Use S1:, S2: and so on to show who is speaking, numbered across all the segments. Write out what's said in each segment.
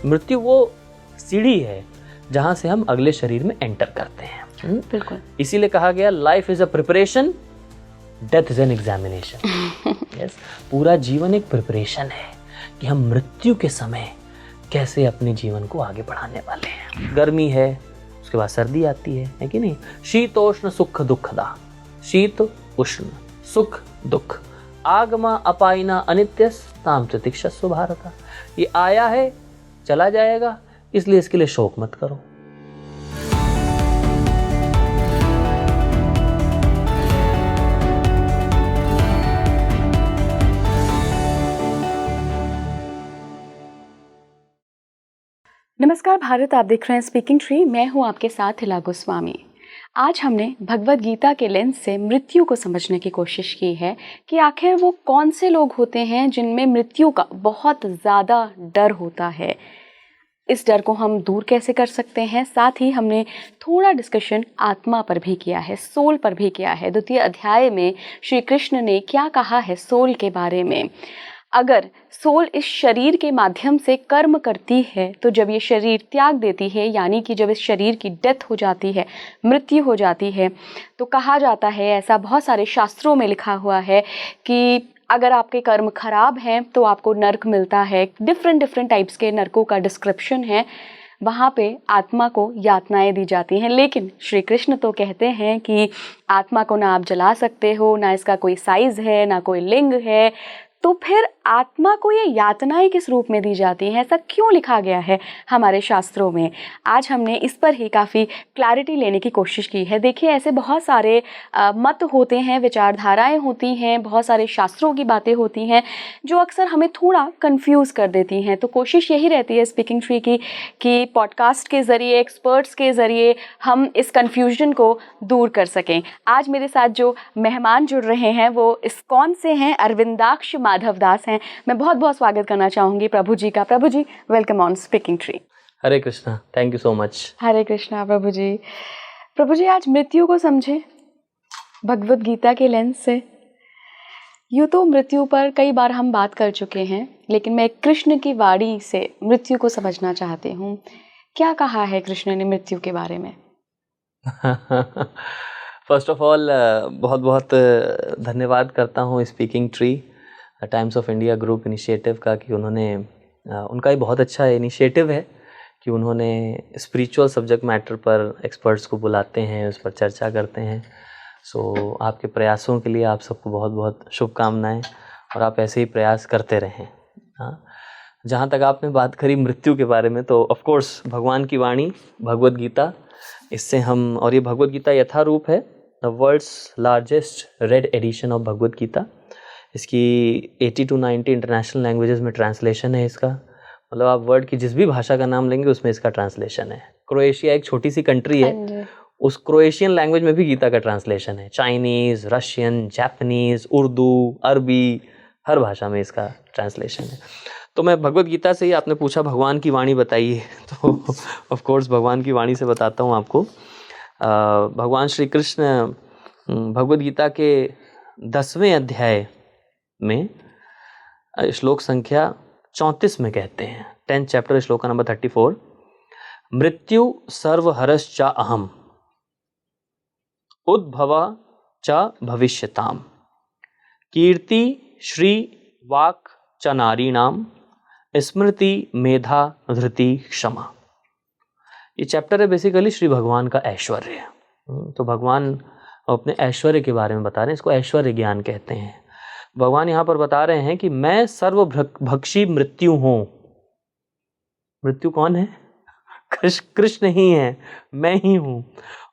S1: मृत्यु वो सीढ़ी है जहां से हम अगले शरीर में एंटर करते हैं।
S2: बिल्कुल।
S1: इसीलिए कहा गया life is a preparation, death is an examination. Yes, पूरा जीवन एक प्रिपरेशन है कि हम मृत्यु के समय कैसे अपने जीवन को आगे बढ़ाने वाले हैं। गर्मी है, उसके बाद सर्दी आती है कि नहीं? शीतोष्ण सुख दुखदा, शीत उष्ण सुख दुख, आगमा अपाइना अनित्य ताम प्रतीक्षस्व भारत। ये आया है, चला जाएगा, इसलिए इसके लिए शोक मत करो।
S2: नमस्कार भारत, आप देख रहे हैं स्पीकिंग ट्री। मैं हूं आपके साथ हिला गोस्वामी। आज हमने भगवद गीता के लेंस से मृत्यु को समझने की कोशिश की है कि आखिर वो कौन से लोग होते हैं जिनमें मृत्यु का बहुत ज़्यादा डर होता है। इस डर को हम दूर कैसे कर सकते हैं। साथ ही हमने थोड़ा डिस्कशन आत्मा पर भी किया है, सोल पर भी किया है। 2 अध्याय में श्री कृष्ण ने क्या कहा है सोल के बारे में। अगर सोल इस शरीर के माध्यम से कर्म करती है तो जब ये शरीर त्याग देती है, यानी कि जब इस शरीर की डेथ हो जाती है, मृत्यु हो जाती है, तो कहा जाता है, ऐसा बहुत सारे शास्त्रों में लिखा हुआ है कि अगर आपके कर्म खराब हैं तो आपको नर्क मिलता है। डिफरेंट टाइप्स के नरकों का डिस्क्रिप्शन है। वहाँ पे आत्मा को यातनाएं दी जाती हैं। लेकिन श्री कृष्ण तो कहते हैं कि आत्मा को ना आप जला सकते हो, ना इसका कोई साइज है, ना कोई लिंग है। तो फिर आत्मा को ये यातनाएं किस रूप में दी जाती हैं? ऐसा क्यों लिखा गया है हमारे शास्त्रों में? आज हमने इस पर ही काफ़ी क्लैरिटी लेने की कोशिश की है। देखिए, ऐसे बहुत सारे मत होते हैं, विचारधाराएं होती हैं, बहुत सारे शास्त्रों की बातें होती हैं जो अक्सर हमें थोड़ा कंफ्यूज कर देती हैं। तो कोशिश यही रहती है स्पीकिंग ट्री की कि पॉडकास्ट के ज़रिए, एक्सपर्ट्स के ज़रिए हम इस कन्फ्यूजन को दूर कर सकें। आज मेरे साथ जो मेहमान जुड़ रहे हैं वो इस्कॉन से हैं, अरविंदाक्ष माधव दास हैं। मैं बहुत बहुत स्वागत करना चाहूंगी प्रभु जी का। Prabhu ji, welcome on Speaking Tree.
S1: Hare Krishna, thank you so much.
S2: Hare Krishna Prabhu ji. Prabhu ji, आज मृत्यु को समझें भगवद गीता के लेंस से। यूँ तो मृत्यु पर कई बार हम बात कर चुके हैं, लेकिन मैं कृष्ण की वाणी से मृत्यु को समझना चाहती हूँ। क्या कहा है कृष्ण ने मृत्यु के बारे में?
S1: फर्स्ट ऑफ ऑल बहुत बहुत धन्यवाद करता हूँ speaking tree times of India group initiative का कि उन्होंने उनका ही बहुत अच्छा इनिशिएटिव है कि उन्होंने स्पिरिचुअल सब्जेक्ट मैटर पर एक्सपर्ट्स को बुलाते हैं, उस पर चर्चा करते हैं। सो आपके प्रयासों के लिए आप सबको बहुत बहुत शुभकामनाएं और आप ऐसे ही प्रयास करते रहें। हाँ, जहाँ तक आपने बात करी मृत्यु के बारे में, तो ऑफ कोर्स भगवान की वाणी भगवद गीता, इससे हम, और ये भगवद गीता यथारूप है, the world's largest red edition of Bhagavad Gita. इसकी 80 to 90 इंटरनेशनल लैंग्वेजेस में ट्रांसलेशन है इसका। मतलब आप वर्ल्ड की जिस भी भाषा का नाम लेंगे उसमें इसका ट्रांसलेशन है। क्रोएशिया एक छोटी सी कंट्री है, उस क्रोएशियन लैंग्वेज में भी गीता का ट्रांसलेशन है। चाइनीज़, रशियन, जापानीज़, उर्दू, अरबी, हर भाषा में इसका ट्रांसलेशन है। तो मैं भगवद गीता से ही, आपने पूछा भगवान की वाणी बताइए, तो ऑफ कोर्स भगवान की वाणी से बताता हूँ आपको। भगवान श्री कृष्ण भगवद गीता के 10वें अध्याय में श्लोक संख्या 34 में कहते हैं, 10th चैप्टर श्लोक नंबर 34, मृत्यु सर्वहरश्च अहम उद्भवा च भविष्यताम कीर्ति श्री वाक् च नारीणाम स्मृति मेधा धृति क्षमा। ये चैप्टर है बेसिकली श्री भगवान का ऐश्वर्य। तो भगवान अपने ऐश्वर्य के बारे में बता रहे हैं, इसको ऐश्वर्य ज्ञान कहते हैं। भगवान यहाँ पर बता रहे हैं कि मैं सर्वभक्षी मृत्यु हूँ। मृत्यु कौन है? कृष्ण ही है, मैं ही हूँ,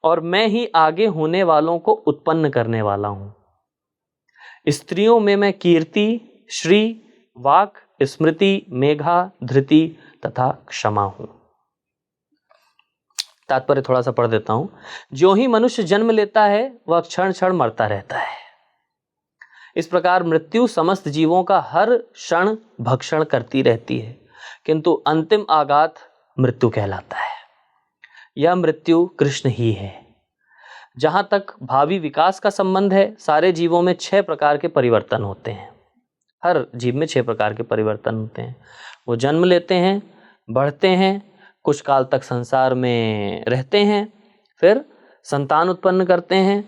S1: और मैं ही आगे होने वालों को उत्पन्न करने वाला हूँ। स्त्रियों में मैं कीर्ति, श्री, वाक, स्मृति, मेघा, धृति तथा क्षमा हूँ। तात्पर्य थोड़ा सा पढ़ देता हूँ। जो ही मनुष्य जन्म लेता है वह क्षण क्षण मरता रहता है। इस प्रकार मृत्यु समस्त जीवों का हर क्षण भक्षण करती रहती है, किंतु अंतिम आघात मृत्यु कहलाता है। यह मृत्यु कृष्ण ही है। जहां तक भावी विकास का संबंध है, सारे जीवों में 6 प्रकार के परिवर्तन होते हैं। हर जीव में 6 प्रकार के परिवर्तन होते हैं। वो जन्म लेते हैं, बढ़ते हैं, कुछ काल तक संसार में रहते हैं, फिर संतान उत्पन्न करते हैं,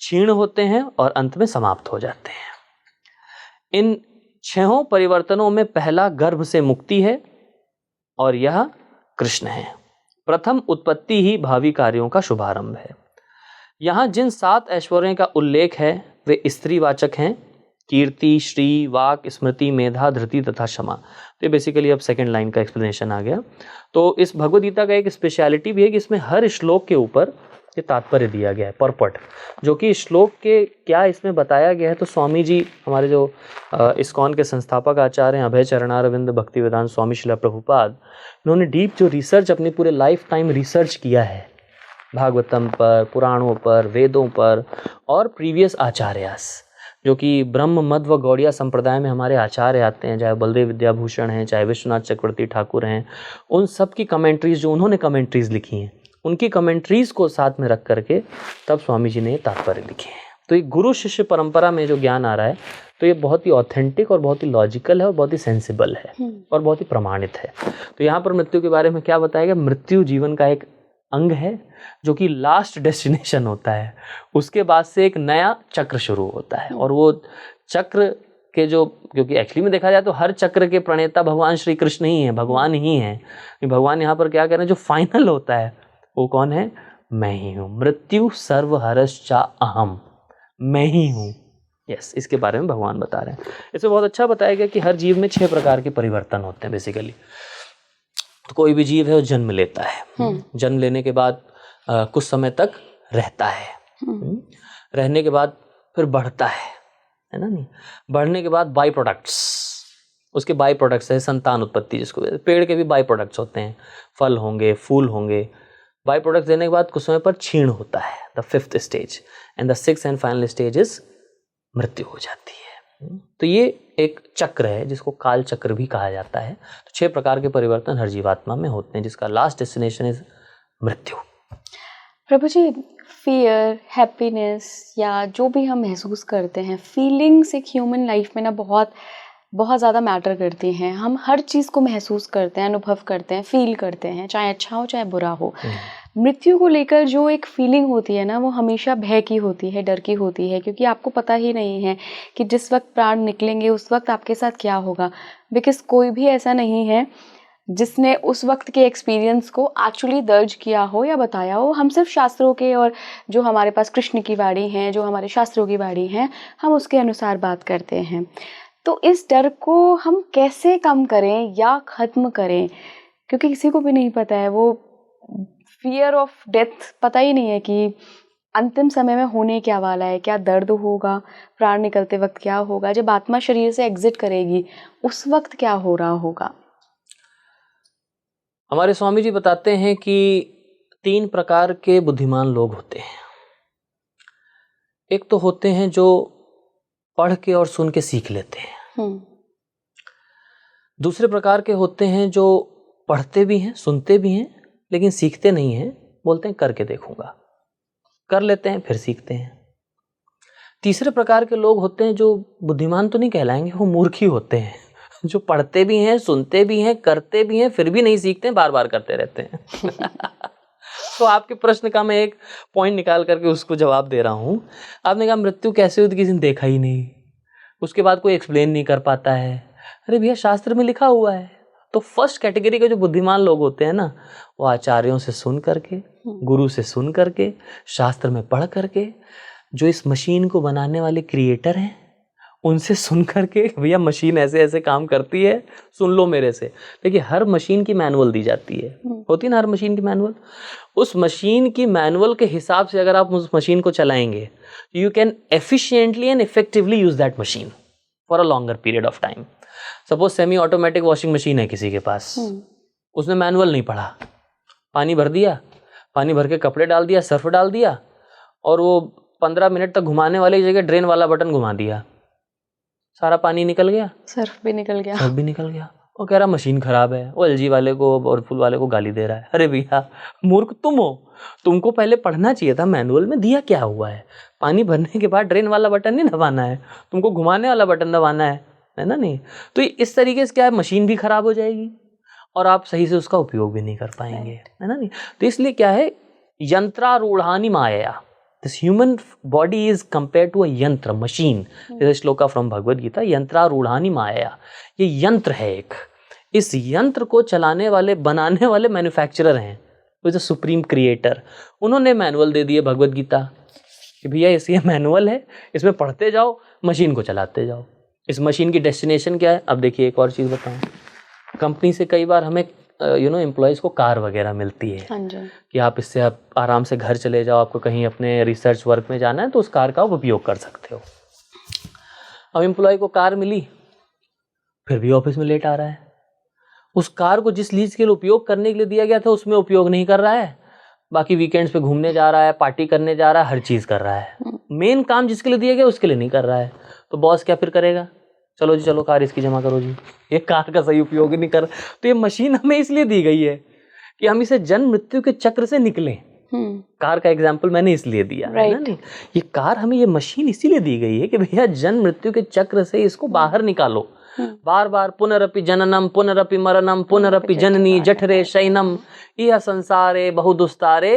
S1: क्षीण होते हैं और अंत में समाप्त हो जाते हैं। इन 6 परिवर्तनों में पहला गर्भ से मुक्ति है और यह कृष्ण है। प्रथम उत्पत्ति ही भावी कार्यों का शुभारंभ है। यहाँ जिन 7 ऐश्वर्यों का उल्लेख है वे स्त्रीवाचक हैं, कीर्ति, श्री, वाक, स्मृति, मेधा, धृति तथा क्षमा। तो ये बेसिकली अब सेकंड लाइन का एक्सप्लेनेशन आ गया। तो इस भगवद गीता का एक स्पेशलिटी भी है कि इसमें हर श्लोक के ऊपर ये तात्पर्य दिया गया है, परपट, जो कि श्लोक के क्या इसमें बताया गया है। तो स्वामी जी, हमारे जो इस्कॉन के संस्थापक आचार्य हैं अभय चरणारविंद भक्तिवेदांत स्वामी श्रील प्रभुपाद, इन्होंने डीप जो रिसर्च अपनी पूरे लाइफ टाइम रिसर्च किया है भागवतम पर, पुराणों पर, वेदों पर और प्रीवियस आचार्यास, जो कि ब्रह्म मध्व गौड़िया संप्रदाय में हमारे आचार्य आते हैं, चाहे बलदेव विद्याभूषण हैं, चाहे विश्वनाथ चक्रवर्ती ठाकुर हैं, उन सब की कमेंट्रीज जो उन्होंने कमेंट्रीज लिखी हैं, उनकी कमेंट्रीज को साथ में रख करके तब स्वामी जी ने तात्पर्य लिखे हैं। तो ये गुरु शिष्य परंपरा में जो ज्ञान आ रहा है, तो ये बहुत ही ऑथेंटिक और बहुत ही लॉजिकल है और बहुत ही सेंसिबल है और बहुत ही प्रमाणित है। तो यहाँ पर मृत्यु के बारे में क्या बताया गया? मृत्यु जीवन का एक अंग है जो कि लास्ट डेस्टिनेशन होता है, उसके बाद से एक नया चक्र शुरू होता है। और वो चक्र के जो, क्योंकि एक्चुअली में देखा जाए तो हर चक्र के प्रणेता भगवान श्री कृष्ण ही हैं, भगवान ही हैं। भगवान यहाँ पर क्या कह रहे हैं, जो फाइनल होता है वो कौन है? मैं ही हूँ। मृत्यु सर्वहरश्चा अहम, मैं ही हूँ। यस, इसके बारे में भगवान बता रहे हैं। इसमें बहुत अच्छा बताया गया कि हर जीव में 6 प्रकार के परिवर्तन होते हैं बेसिकली। तो कोई भी जीव है वो जन्म लेता है, जन्म लेने के बाद कुछ समय तक रहता है, रहने के बाद फिर बढ़ता है ना, नहीं, बढ़ने के बाद बाई प्रोडक्ट्स, उसके बाई प्रोडक्ट्स है संतान उत्पत्ति, जिसको पेड़ के भी बाई प्रोडक्ट्स होते हैं, फल होंगे, फूल होंगे। बाई प्रोडक्ट्स देने के बाद कुछ समय पर क्षीण होता है, the 5th stage, and the 6th and final stage is मृत्यु हो जाती है। तो ये एक चक्र है जिसको काल चक्र भी कहा जाता है। तो 6 प्रकार के परिवर्तन हर जीवात्मा में होते हैं, जिसका लास्ट डेस्टिनेशन इज मृत्यु।
S2: प्रभु जी, फियर, हैप्पीनेस या जो भी हम महसूस करते हैं, फीलिंग्स एक ह्यूमन लाइफ में ना बहुत बहुत ज़्यादा मैटर करती हैं। हम हर चीज़ को महसूस करते हैं, अनुभव करते हैं, फील करते हैं, चाहे अच्छा हो चाहे बुरा हो। मृत्यु को लेकर जो एक फीलिंग होती है ना, वो हमेशा भय की होती है, डर की होती है, क्योंकि आपको पता ही नहीं है कि जिस वक्त प्राण निकलेंगे उस वक्त आपके साथ क्या होगा। बिकॉज कोई भी ऐसा नहीं है जिसने उस वक्त के एक्सपीरियंस को एक्चुअली दर्ज किया हो या बताया हो। हम सिर्फ शास्त्रों के, और जो हमारे पास कृष्ण की वाणी हैं, जो हमारे शास्त्रों की वाणी हैं, हम उसके अनुसार बात करते हैं। तो इस डर को हम कैसे कम करें या ख़त्म करें? क्योंकि किसी को भी नहीं पता है, वो फियर ऑफ डेथ पता ही नहीं है कि अंतिम समय में होने क्या वाला है, क्या दर्द होगा, प्राण निकलते वक्त क्या होगा, जब आत्मा शरीर से एग्जिट करेगी उस वक्त क्या हो रहा होगा।
S1: हमारे स्वामी जी बताते हैं कि 3 प्रकार के बुद्धिमान लोग होते हैं। एक तो होते हैं जो पढ़ के और सुन के सीख लेते हैं। दूसरे प्रकार के होते हैं जो पढ़ते भी हैं, सुनते भी हैं, लेकिन सीखते नहीं हैं, बोलते हैं करके देखूंगा, कर लेते हैं फिर सीखते हैं। तीसरे प्रकार के लोग होते हैं जो बुद्धिमान तो नहीं कहलाएंगे, वो मूर्ख ही होते हैं, जो पढ़ते भी हैं, सुनते भी हैं, करते भी हैं, फिर भी नहीं सीखते हैं, बार बार करते रहते हैं। तो आपके प्रश्न का मैं एक पॉइंट निकाल करके उसको जवाब दे रहा हूँ। आपने कहा मृत्यु कैसे हुई, किसी ने देखा ही नहीं, उसके बाद कोई एक्सप्लेन नहीं कर पाता है। अरे भैया, शास्त्र में लिखा हुआ है। तो फर्स्ट कैटेगरी के जो बुद्धिमान लोग होते हैं ना, वो आचार्यों से सुन करके, गुरु से सुन करके, शास्त्र में पढ़ करके, जो इस मशीन को बनाने वाले क्रिएटर हैं उनसे सुन करके, भैया मशीन ऐसे ऐसे काम करती है, सुन लो मेरे से। देखिए, हर मशीन की मैनुअल दी जाती है, होती है ना हर मशीन की मैनुअल। उस मशीन की मैनुअल के हिसाब से अगर आप उस मशीन को चलाएंगे, you can efficiently and effectively use that machine for a longer period of time. Suppose semi automatic washing machine है किसी के पास, उसने मैनुअल नहीं पढ़ा, पानी भर दिया, पानी भर के कपड़े डाल दिया, सर्फ डाल दिया, और वो 15 मिनट तक घुमाने वाली जगह ड्रेन वाला बटन घुमा दिया, सारा पानी निकल गया,
S2: सर्फ भी निकल गया,
S1: सर्फ भी निकल गया। वो कह रहा मशीन खराब है, वो एलजी वाले को और फुल वाले को गाली दे रहा है। अरे भैया, मूर्ख तुम हो, तुमको पहले पढ़ना चाहिए था मैनुअल में दिया क्या हुआ है। पानी भरने के बाद ड्रेन वाला बटन नहीं दबाना है, तुमको घुमाने वाला बटन दबाना है ना। नहीं तो इस तरीके से क्या है, मशीन भी खराब हो जाएगी और आप सही से उसका उपयोग भी नहीं कर पाएंगे, है ना नहीं। तो इसलिए क्या है, यंत्रारूढ़ानि माया, this human body is compare to a yantra, machine. This shloka from Bhagavad Gita, यंत्रारूढ़ानि माया, ये यंत्र है एक। इस यंत्र को चलाने वाले, बनाने वाले मैन्युफैक्चरर हैं, वो जो सुप्रीम क्रिएटर, उन्होंने मैनुअल दे दिए भगवद गीता कि भैया ये मैनुअल है, इसमें पढ़ते जाओ, मशीन को चलाते जाओ। इस मशीन की डेस्टिनेशन क्या है? अब देखिए एक और चीज़ बताऊं, कंपनी से कई बार हमें एम्प्लॉयज़ को कार वगैरह मिलती है।
S2: हाँ जी।
S1: कि आप इससे आप आराम से घर चले जाओ, आपको कहीं अपने रिसर्च वर्क में जाना है तो उस कार का आप उपयोग कर सकते हो। अब एम्प्लॉय को कार मिली, फिर भी ऑफिस में लेट आ रहा है। उस कार को जिस लीज के लिए उपयोग करने के लिए दिया गया था उसमें उपयोग नहीं कर रहा है, बाकी वीकेंड्स पे घूमने जा रहा है, पार्टी करने जा रहा है, हर चीज़ कर रहा है। मेन काम जिसके लिए दिया गया उसके लिए नहीं कर रहा है। तो बॉस क्या फिर करेगा? चलो जी, चलो कार इसकी जमा करो जी, ये कार का सही उपयोग नहीं कर। तो ये मशीन हमें इसलिए दी गई है कि हम इसे जन्म मृत्यु के चक्र से निकलें। कार का एग्जाम्पल मैंने इसलिए दिया है ना, नहीं, ये कार हमें, ये मशीन इसीलिए दी गई है कि भैया जन्म मृत्यु के चक्र से इसको बाहर निकालो। बार बार पुनरपि जननम पुनरपि मरणम पुनरपि जननी जठरे शयनम यह संसारे बहुदुस्तारे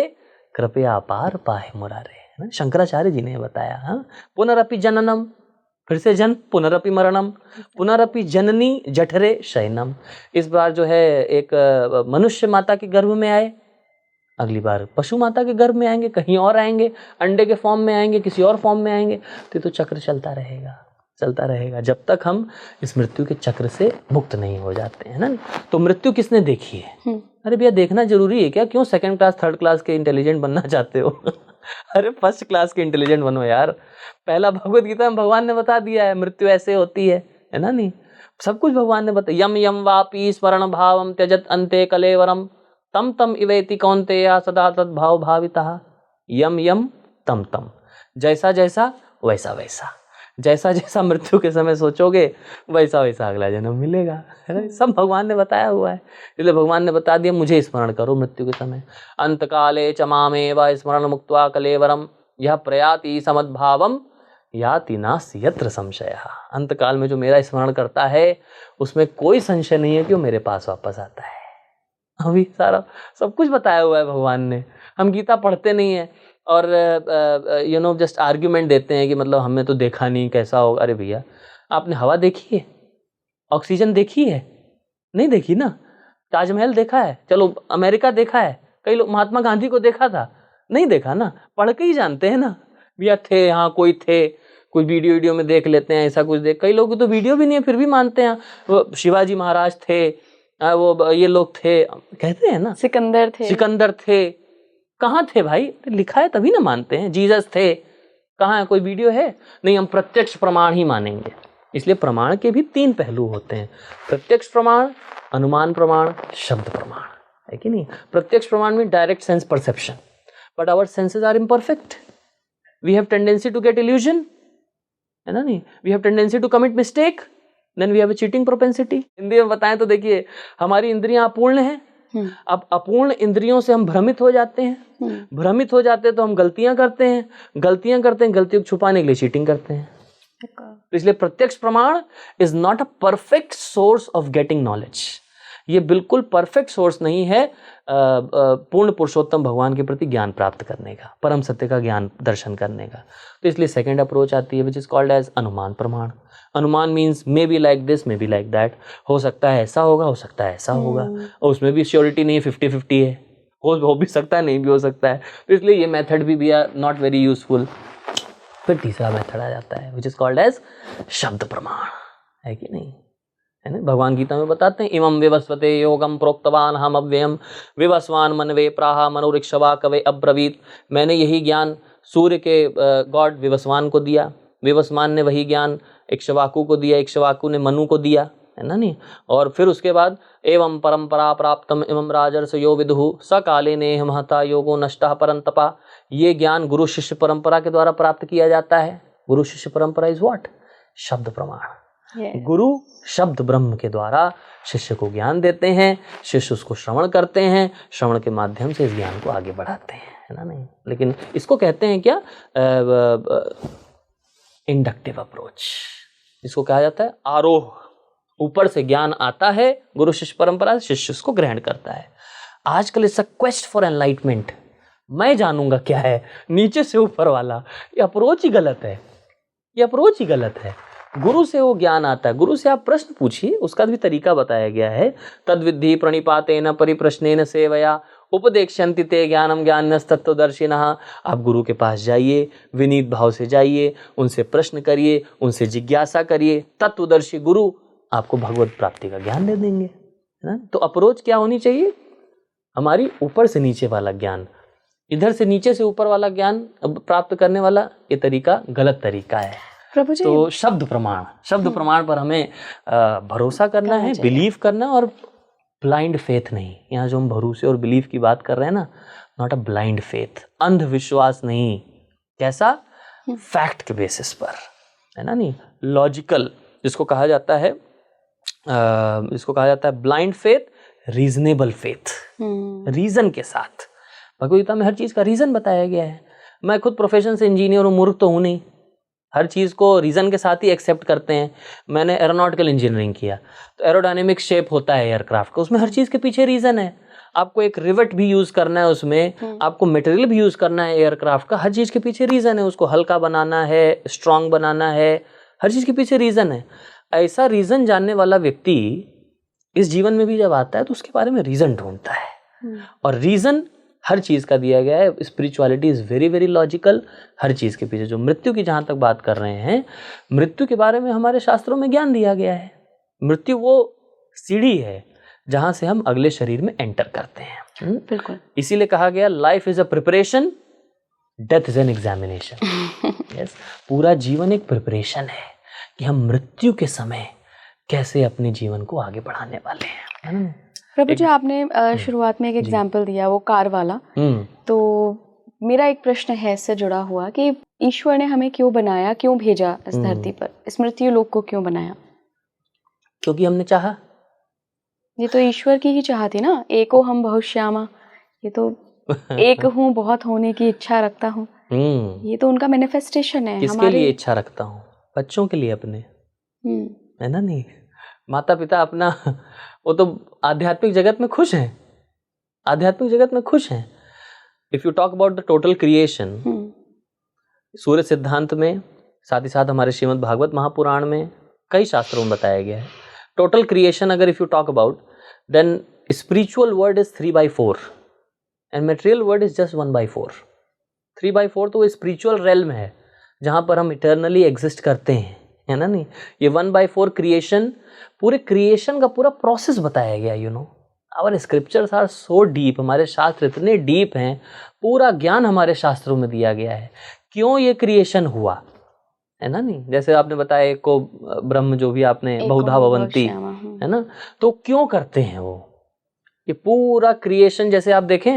S1: कृपया पार पाहे मुरारे। शंकराचार्य जी ने बताया। हाँ, पुनरपि जननम, फिर से जन्म, पुनरपि मरणम, पुनरपि जननी जठरे शयनम। इस बार जो है एक मनुष्य माता के गर्भ में आए, अगली बार पशु माता के गर्भ में आएंगे, कहीं और आएंगे, अंडे के फॉर्म में आएंगे, किसी और फॉर्म में आएंगे। तो चक्र चलता रहेगा, चलता रहेगा जब तक हम इस मृत्यु के चक्र से मुक्त नहीं हो जाते हैं ना। तो मृत्यु किसने देखी है? अरे भैया देखना जरूरी है क्या? क्यों सेकंड क्लास थर्ड क्लास के इंटेलिजेंट बनना चाहते हो? अरे फर्स्ट क्लास के इंटेलिजेंट बनो यार। पहला भगवद गीता में भगवान ने बता दिया है मृत्यु ऐसे होती है ना नहीं। सब कुछ भगवान ने बताया। यम यम वापी स्मरण भावम त्यजत अंते कलेवरम तम तम इवेति कौन्तेय सदा तद्भाव भावितः। यम यम तम तम, जैसा जैसा वैसा वैसा, जैसा जैसा मृत्यु के समय सोचोगे वैसा वैसा अगला जन्म मिलेगा, है ना। सब भगवान ने बताया हुआ है, इसलिए भगवान ने बता दिया मुझे स्मरण करो मृत्यु के समय। अंतकाले च मामेव स्मरण मुक्त्वा कलेवरम यह प्रयाति समद्भावम याति नास्ति यत्र संशयः। अंतकाल में जो मेरा स्मरण करता है उसमें कोई संशय नहीं है कि वो मेरे पास वापस आता है। अभी सारा सब कुछ बताया हुआ है भगवान ने। हम गीता पढ़ते नहीं है और जस्ट आर्ग्यूमेंट देते हैं कि मतलब हमने तो देखा नहीं, कैसा होगा। अरे भैया आपने हवा देखी है? ऑक्सीजन देखी है? नहीं देखी ना। ताजमहल देखा है? चलो अमेरिका देखा है? कई लोग महात्मा गांधी को देखा था? नहीं देखा ना, पढ़ के ही जानते हैं ना। भैया थे, हाँ कोई थे, कोई वीडियो में देख लेते हैं, ऐसा कुछ देख। कई लोग तो वीडियो भी नहीं है फिर भी मानते हैं वो शिवाजी महाराज थे, वो ये लोग थे, कहते हैं ना सिकंदर थे। कहाँ थे भाई? लिखा है तभी ना मानते हैं। जीसस थे, कहाँ है? कोई वीडियो है? नहीं, हम प्रत्यक्ष प्रमाण ही मानेंगे। इसलिए प्रमाण के भी 3 पहलू होते हैं, प्रत्यक्ष प्रमाण, अनुमान प्रमाण, शब्द प्रमाण, है कि नहीं। प्रत्यक्ष प्रमाण में direct sense perception, but our senses are imperfect, we have tendency to get illusion, है ना नहीं। We have tendency to commit mistake, then we have a cheating propensity. Hindi में बताएं तो देखिए, हमारी इंद्रियां अपूर्ण हैं। अब अपूर्ण इंद्रियों से हम भ्रमित हो जाते हैं, भ्रमित हो जाते हैं तो हम गलतियां करते हैं, गलतियों को छुपाने के लिए चीटिंग करते हैं। तो इसलिए प्रत्यक्ष प्रमाण is not a perfect source of getting knowledge. ये बिल्कुल परफेक्ट सोर्स नहीं है पूर्ण पुरुषोत्तम भगवान के प्रति ज्ञान प्राप्त करने का, परम सत्य का ज्ञान दर्शन करने का। तो इसलिए सेकेंड अप्रोच आती है विच इज कॉल्ड एज अनुमान प्रमाण। अनुमान means may be like this, may be like that, हो सकता है ऐसा होगा, हो सकता है ऐसा होगा, और उसमें भी श्योरिटी नहीं है, 50-50 है, हो भी सकता है, नहीं भी हो सकता है। तो इसलिए ये मेथड भी आर नॉट वेरी यूजफुल। फिर तीसरा मेथड आ जाता है विच इज कॉल्ड एज शब्द प्रमाण, है कि नहीं, है ना। भगवान गीता में बताते हैं, इमं विवस्वते योगम प्रोक्तवान हम अव्ययम विवस्वान मनवे प्राहा मनोरिक्षवा कवे अब्रवीत। मैंने यही ज्ञान सूर्य के गॉड विवस्वान को दिया, विवस्वान ने वही ज्ञान इक्ष्वाकु को दिया, इक्ष्वाकु ने मनु को दिया, है ना नहीं। और फिर उसके बाद एवं परंपरा प्राप्तम इमं राजर्ष यो विदुहु सकाले ने महता योगो नष्टः परंतपा। ये ज्ञान गुरु शिष्य परंपरा के द्वारा प्राप्त किया जाता है। गुरु शिष्य परंपरा इज व्हाट? शब्द प्रमाण। गुरु शब्द ब्रह्म के द्वारा शिष्य को ज्ञान देते हैं, शिष्य उसको श्रवण करते हैं, श्रवण के माध्यम से इस ज्ञान को आगे बढ़ाते हैं, है ना नहीं। लेकिन इसको कहते हैं क्या? इंडक्टिव अप्रोच, जिसको कहा जाता है आरोह। ऊपर से ज्ञान आता है, गुरु शिष्य परंपरा से, शिष्य उसको ग्रहण करता है। आजकल it's a quest for enlightenment, मैं जानूंगा क्या है, नीचे से ऊपर वाला। ये अप्रोच ही गलत है, ये अप्रोच ही गलत है। गुरु से वो ज्ञान आता है, गुरु से आप प्रश्न पूछिए, उसका भी तरीका बताया गया है। तद्विद्धि प्रणिपातेन परिप्रश्नेन सेवया उपदेक्ष्यन्ति ते ज्ञानम ज्ञानस्तत्त्वदर्शिनः। आप गुरु के पास जाइए, विनीत भाव से जाइए, उनसे प्रश्न करिए, उनसे जिज्ञासा करिए, तत्वदर्शी गुरु आपको भगवत प्राप्ति का ज्ञान दे देंगे, है ना। तो अप्रोच क्या होनी चाहिए हमारी, ऊपर से नीचे वाला ज्ञान। इधर से नीचे से ऊपर वाला ज्ञान प्राप्त करने वाला ये तरीका गलत तरीका है।
S2: प्रभु जी,
S1: तो शब्द प्रमाण पर हमें भरोसा करना है, बिलीव करना, और ब्लाइंड फेथ नहीं। यहाँ जो हम भरोसे और बिलीव की बात कर रहे हैं ना, नॉट अ ब्लाइंड फेथ, अंधविश्वास नहीं। कैसा, फैक्ट के बेसिस पर, है ना, नहीं लॉजिकल, जिसको कहा जाता है blind faith, reasonable faith, reason के साथ। भगवद गीता में हर चीज का रीजन बताया गया है। मैं खुद प्रोफेशन से इंजीनियर हूँ, मूर्ख तो हूँ नहीं, हर चीज़ को रीज़न के साथ ही एक्सेप्ट करते हैं। मैंने एरोनॉटिकल इंजीनियरिंग किया, तो एरोडायनेमिक शेप होता है एयरक्राफ्ट का, उसमें हर चीज़ के पीछे रीज़न है। आपको एक रिवेट भी यूज़ करना है उसमें, आपको मटेरियल भी यूज़ करना है एयरक्राफ्ट का, हर चीज़ के पीछे रीज़न है। उसको हल्का बनाना है, स्ट्रांग बनाना है, हर चीज़ के पीछे रीज़न है। ऐसा रीज़न जानने वाला व्यक्ति इस जीवन में भी जब आता है तो उसके बारे में रीज़न ढूंढता है, और रीज़न हर चीज़ का दिया गया है। Spirituality is very very logical. हर चीज़ के पीछे, जो मृत्यु की जहाँ तक बात कर रहे हैं, मृत्यु के बारे में हमारे शास्त्रों में ज्ञान दिया गया है। मृत्यु वो सीढ़ी है जहाँ से हम अगले शरीर में एंटर करते हैं।
S2: बिल्कुल,
S1: इसीलिए कहा गया life is a preparation, death is an examination. Yes, पूरा जीवन एक प्रिपरेशन है कि हम मृत्यु के समय कैसे अपने जीवन को आगे बढ़ाने वाले हैं, है ना।
S2: प्रभु जी, आपने शुरुआत में एक एग्जाम्पल दिया, वो कार वाला। तो मेरा एक प्रश्न है इससे जुड़ा हुआ कि ईश्वर ने हमें क्यों बनाया, क्यों भेजा इस धरती पर, इस मृत्यु लोक को क्यों बनाया?
S1: क्योंकि हमने चाहा।
S2: ये तो ईश्वर की ही चाह थी ना, एको हम बहुत श्यामा, ये तो एक हूँ, बहुत होने की इच्छा रखता हूँ, ये तो उनका मैनिफेस्टेशन है।
S1: किसके लिए इच्छा रखता हूँ? बच्चों के लिए अपने, है ना। नहीं, माता पिता अपना, वो तो आध्यात्मिक जगत में खुश हैं, आध्यात्मिक जगत में खुश हैं। If you talk about the total creation, Surya Siddhanta में, साथ ही साथ हमारे श्रीमद् भागवत महापुराण में, कई शास्त्रों में बताया गया है टोटल क्रिएशन। अगर if you talk about, then spiritual word is 3/4 and material word is just 1/4। 3/4 तो वो स्पिरिचुअल रेल्म है जहां पर हम इटर्नली एग्जिस्ट करते हैं, है ना। नहीं, ये 1/4 क्रिएशन, पूरे क्रिएशन का पूरा प्रोसेस बताया गया। You know, our scriptures are so deep, हमारे शास्त्र इतने डीप हैं, पूरा ज्ञान हमारे शास्त्रों में दिया गया है क्यों ये क्रिएशन हुआ, है ना। नहीं, जैसे आपने बताया एक को ब्रह्म, जो भी आपने बहुधा भवंती, है ना, तो क्यों करते हैं वो ये पूरा क्रिएशन। जैसे आप देखें,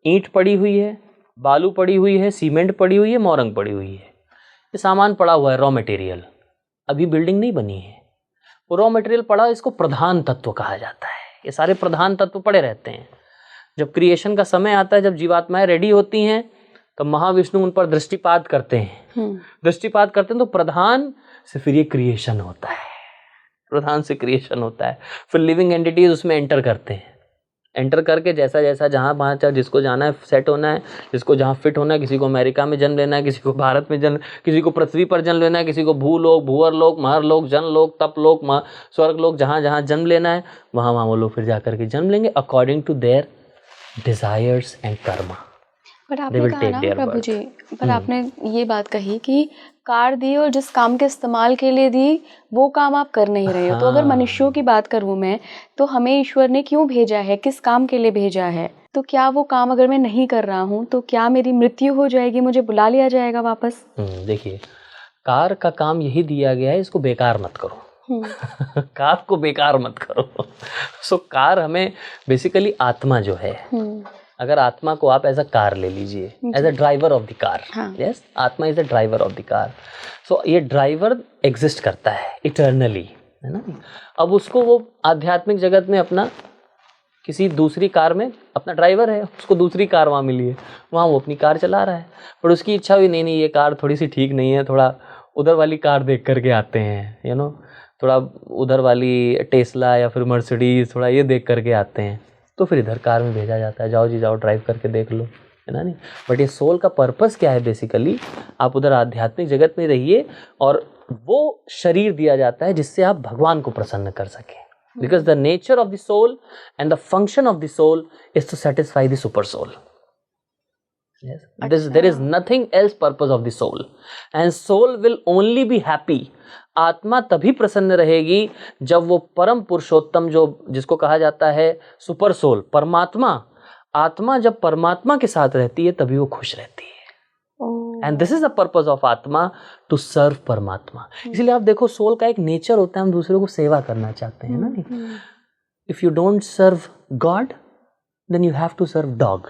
S1: ईंट पड़ी हुई है, बालू पड़ी हुई है, सीमेंट पड़ी हुई है, मोरंग पड़ी हुई है, ये सामान पड़ा हुआ है, रॉ मटेरियल। अभी बिल्डिंग नहीं बनी है, वो रॉ मटेरियल पड़ा, इसको प्रधान तत्व कहा जाता है। ये सारे प्रधान तत्व पड़े रहते हैं। जब क्रिएशन का समय आता है, जब जीवात्माएं रेडी होती हैं, तो महाविष्णु उन पर दृष्टिपात करते हैं। दृष्टिपात करते हैं तो प्रधान से फिर ये क्रिएशन होता है, प्रधान से क्रिएशन होता है। फिर लिविंग एंटिटीज उसमें एंटर करते हैं, एंटर करके जैसा जैसा जहाँ वहाँ चाहे जिसको जाना है, सेट होना है, जिसको जहाँ फिट होना है, किसी को अमेरिका में जन्म लेना है, किसी को भारत में जन्म, किसी को पृथ्वी पर जन्म लेना है, किसी को भूलोक, भूअरलोक, महरलोक, जनलोक, तपलोक, स्वर्गलोक, जहाँ जहाँ जन्म लेना है, वहाँ वहाँ वो लोग फिर जा करके जन्म लेंगे according to their desires and karma.
S2: पर आपने कहा ना प्रभु जी, पर आपने ये बात कही कि कार दी और जिस काम के इस्तेमाल के लिए दी वो काम आप कर नहीं रहे हो। तो अगर मनुष्यों की बात करूँ मैं, तो हमें ईश्वर ने क्यों भेजा है, किस काम के लिए भेजा है? तो क्या वो काम अगर मैं नहीं कर रहा हूँ तो क्या मेरी मृत्यु हो जाएगी, मुझे बुला लिया जाएगा वापस?
S1: देखिए, कार का काम यही दिया गया है, इसको बेकार मत करो। कार को बेकार मत करो। सो कार हमें बेसिकली आत्मा जो है, अगर आत्मा को आप एज अ कार ले लीजिए, as a driver of the car. Yes, atma is a driver of the car. So ये ड्राइवर एग्जिस्ट करता है इटर्नली, है ना। अब उसको वो आध्यात्मिक जगत में अपना किसी दूसरी कार में अपना ड्राइवर है, उसको दूसरी कार वहाँ मिली है, वहाँ वो अपनी कार चला रहा है। पर उसकी इच्छा हुई नहीं ये कार थोड़ी सी ठीक नहीं है, थोड़ा उधर वाली कार देख करके आते हैं, यू नो। थोड़ा उधर वाली टेस्ला या फिर मर्सिडीज थोड़ा ये देख करके आते हैं, तो फिर इधर कार में भेजा जाता है, जाओ जी जाओ ड्राइव करके देख लो, है ना। नहीं, बट ये सोल का पर्पस क्या है बेसिकली, आप उधर आध्यात्मिक जगत में रहिए और वो शरीर दिया जाता है जिससे आप भगवान को प्रसन्न कर सकें। Because the nature of the soul and the function of the soul is to satisfy the super soul. There is nothing else purpose of the soul, and soul will only be happy. आत्मा तभी प्रसन्न रहेगी जब वो परम पुरुषोत्तम, जो जिसको कहा जाता है सुपर सोल, परमात्मा, आत्मा जब परमात्मा के साथ रहती है तभी वो खुश रहती है। And this is the purpose of आत्मा, टू सर्व परमात्मा। इसलिए आप देखो सोल का एक नेचर होता है, हम दूसरों को सेवा करना चाहते हैं ना। नहीं, if you don't serve God then you have to serve dog.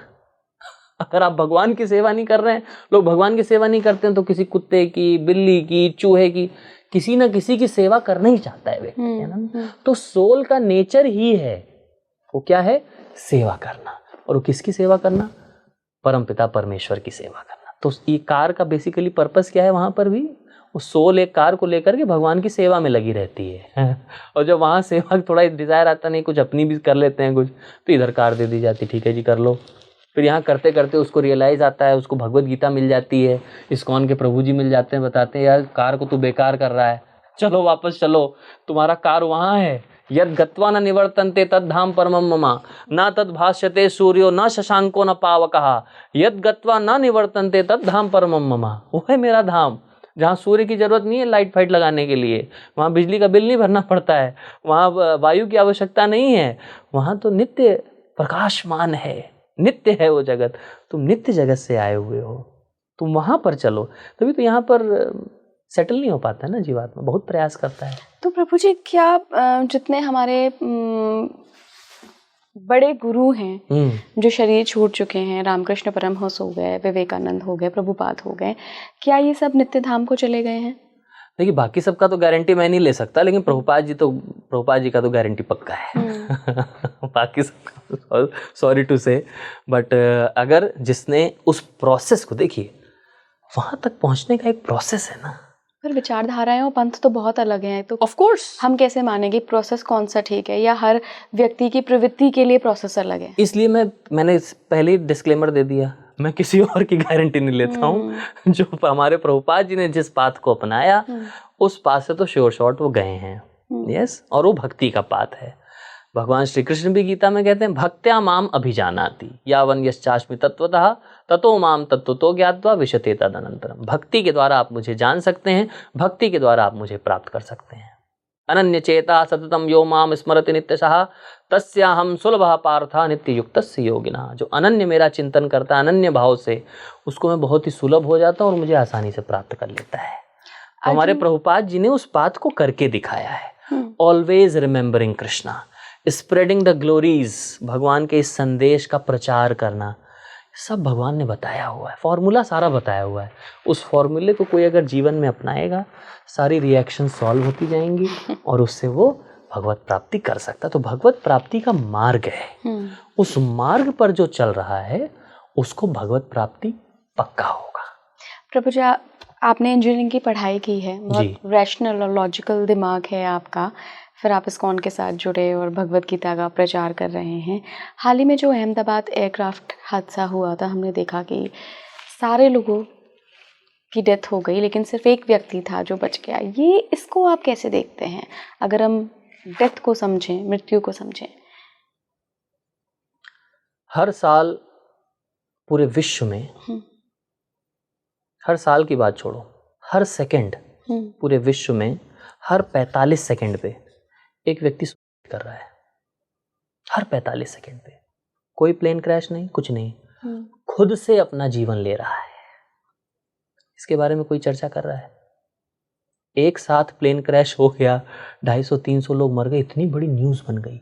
S1: अगर आप भगवान की सेवा नहीं कर रहे हैं, लोग भगवान की सेवा नहीं करते हैं, तो किसी कुत्ते की, बिल्ली की, चूहे की, किसी ना किसी की सेवा करना ही चाहता है व्यक्ति, है ना। तो सोल का नेचर ही है, वो क्या है, सेवा करना। और वो किसकी सेवा करना, परमपिता परमेश्वर की सेवा करना। तो ये कार का बेसिकली पर्पस क्या है, वहां पर भी वो सोल एक कार को लेकर के भगवान की सेवा में लगी रहती है। और जब वहां सेवा थोड़ा डिजायर आता, नहीं कुछ अपनी भी कर लेते हैं कुछ, तो इधर कार दे दी जाती, ठीक है जी कर लो। फिर यहाँ करते करते उसको रियलाइज आता है, उसको भगवत गीता मिल जाती है, इस्कॉन के प्रभु जी मिल जाते हैं, बताते हैं यार कार को तू बेकार कर रहा है, चलो वापस चलो, तुम्हारा कार वहाँ है। यद गत्वा न निवर्तन्ते तद धाम परमम मम, न तद भाष्यते सूर्यो न शशांको न पावकः, यद गत्वा न निवर्तन्ते तद धाम परमम मम। वो है मेरा धाम जहाँ सूर्य की जरूरत नहीं है लाइट फाइट लगाने के लिए, वहाँ बिजली का बिल नहीं भरना पड़ता है, वहाँ वायु की आवश्यकता नहीं है, वहाँ तो नित्य प्रकाशमान है, नित्य है वो जगत। तुम नित्य जगत से आए हुए हो, तुम वहां पर चलो। तभी तो यहाँ पर सेटल नहीं हो पाता है ना जीवात्मा, बहुत प्रयास करता है।
S2: तो प्रभु जी, क्या जितने हमारे बड़े गुरु हैं जो शरीर छोड़ चुके हैं, रामकृष्ण परमहंस हो गए, विवेकानंद हो गए, प्रभुपाद हो गए, क्या ये सब नित्य धाम को चले गए हैं?
S1: देखिए बाकी सबका तो गारंटी मैं नहीं ले सकता, लेकिन प्रभुपाद जी का तो गारंटी पक्का है। बाकी सबका सॉरी टू से, बट अगर जिसने उस प्रोसेस को, देखिए वहां तक पहुंचने का एक प्रोसेस है ना।
S2: पर विचारधाराएं और पंथ तो बहुत अलग हैं, तो
S1: ऑफ कोर्स
S2: हम कैसे मानेंगे प्रोसेस कौन सा ठीक है, या हर व्यक्ति की प्रवृत्ति के लिए प्रोसेस अलग है?
S1: इसलिए मैंने पहले ही डिस्क्लेमर दे दिया, मैं किसी और की गारंटी नहीं लेता हूँ। जो हमारे प्रभुपाद जी ने जिस पाथ को अपनाया उस पाथ से तो श्योर शॉर्ट वो गए हैं, यस। और वो भक्ति का पाथ है। भगवान श्री कृष्ण भी गीता में कहते हैं भक्त्या माम अभिजानाति यावन यश्चास्मि तत्वतः ततो माम तत्वतो ज्ञात्वा विशते तदनंतरम। भक्ति के द्वारा आप मुझे जान सकते हैं, भक्ति के द्वारा आप मुझे प्राप्त कर सकते हैं। अनन्य चेता सततम यो माम स्मरति नित्यशः तस्याहम सुलभः पार्था नित्य युक्तस्य योगिनः। जो अनन्य मेरा चिंतन करता है अनन्य भाव से, उसको मैं बहुत ही सुलभ हो जाता हूँ और मुझे आसानी से प्राप्त कर लेता है। तो हमारे प्रभुपाद जी ने उस बात को करके दिखाया है। Always remembering Krishna, spreading the glories, भगवान के इस संदेश का प्रचार करना, सब भगवान ने बताया हुआ है, फॉर्मूला सारा बताया हुआ है। उस फॉर्मूले को कोई अगर जीवन में अपनाएगा, सारी रिएक्शन सॉल्व होती जाएंगी और उससे वो भगवत प्राप्ति कर सकता। तो भगवत प्राप्ति का मार्ग है, उस मार्ग पर जो चल रहा है उसको भगवत प्राप्ति पक्का होगा।
S2: प्रभु जी, आपने इंजीनियरिंग की पढ़ाई की है, बहुत रैशनल और लॉजिकल दिमाग है आपका, फिर आप इस्कॉन के साथ जुड़े और भगवत गीता का प्रचार कर रहे हैं। हाल ही में जो अहमदाबाद एयरक्राफ्ट हादसा हुआ था, हमने देखा कि सारे लोगों की डेथ हो गई, लेकिन सिर्फ एक व्यक्ति था जो बच गया। ये इसको आप कैसे देखते हैं, अगर हम डेथ को समझें, मृत्यु को समझें?
S1: हर साल पूरे विश्व में, हर साल की बात छोड़ो, हर सेकंड पूरे विश्व में हर 45 सेकंड पे एक व्यक्ति सुसाइड कर रहा है। हर 45 सेकंड पे कोई प्लेन क्रैश नहीं, कुछ नहीं, खुद से अपना जीवन ले रहा है। इसके बारे में कोई चर्चा कर रहा है? एक साथ प्लेन क्रैश हो गया, 250-300 लोग मर गए, इतनी बड़ी न्यूज बन गई।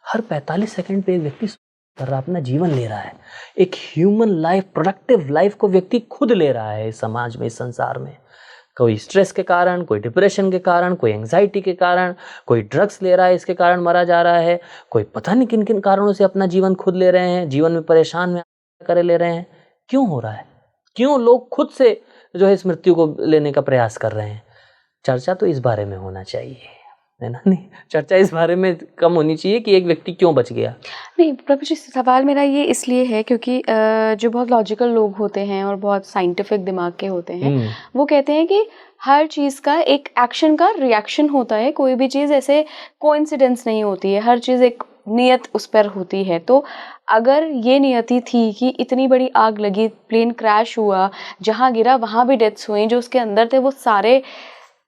S1: हर 45 सेकंड पे एक व्यक्ति कर रहा, अपना जीवन ले रहा है। एक ह्यूमन लाइफ, प्रोडक्टिव लाइफ को व्यक्ति खुद ले रहा है इस समाज में, इस संसार में। कोई स्ट्रेस के कारण, कोई डिप्रेशन के कारण, कोई एंजाइटी के कारण, कोई ड्रग्स ले रहा है इसके कारण मरा जा रहा है, कोई पता नहीं किन किन कारणों से अपना जीवन खुद ले रहे हैं, जीवन में परेशान में करे ले रहे हैं। क्यों हो रहा है? क्यों लोग खुद से जो है इस मृत्यु को लेने का प्रयास कर रहे हैं? चर्चा तो इस बारे में होना चाहिए। है ना। नहीं, चर्चा इस बारे में कम होनी चाहिए कि एक व्यक्ति क्यों बच गया।
S2: नहीं प्रभु जी, सवाल मेरा ये इसलिए है क्योंकि जो बहुत लॉजिकल लोग होते हैं और बहुत साइंटिफिक दिमाग के होते हैं, वो कहते हैं कि हर चीज़ का एक एक्शन का रिएक्शन होता है, कोई भी चीज़ ऐसे कोइंसिडेंस नहीं होती है, हर चीज़ एक नियत उस पर होती है। तो अगर ये नियति थी कि इतनी बड़ी आग लगी, प्लेन क्रैश हुआ, जहाँ गिरा वहाँ भी डेथ्स हुई, जो उसके अंदर थे वो सारे,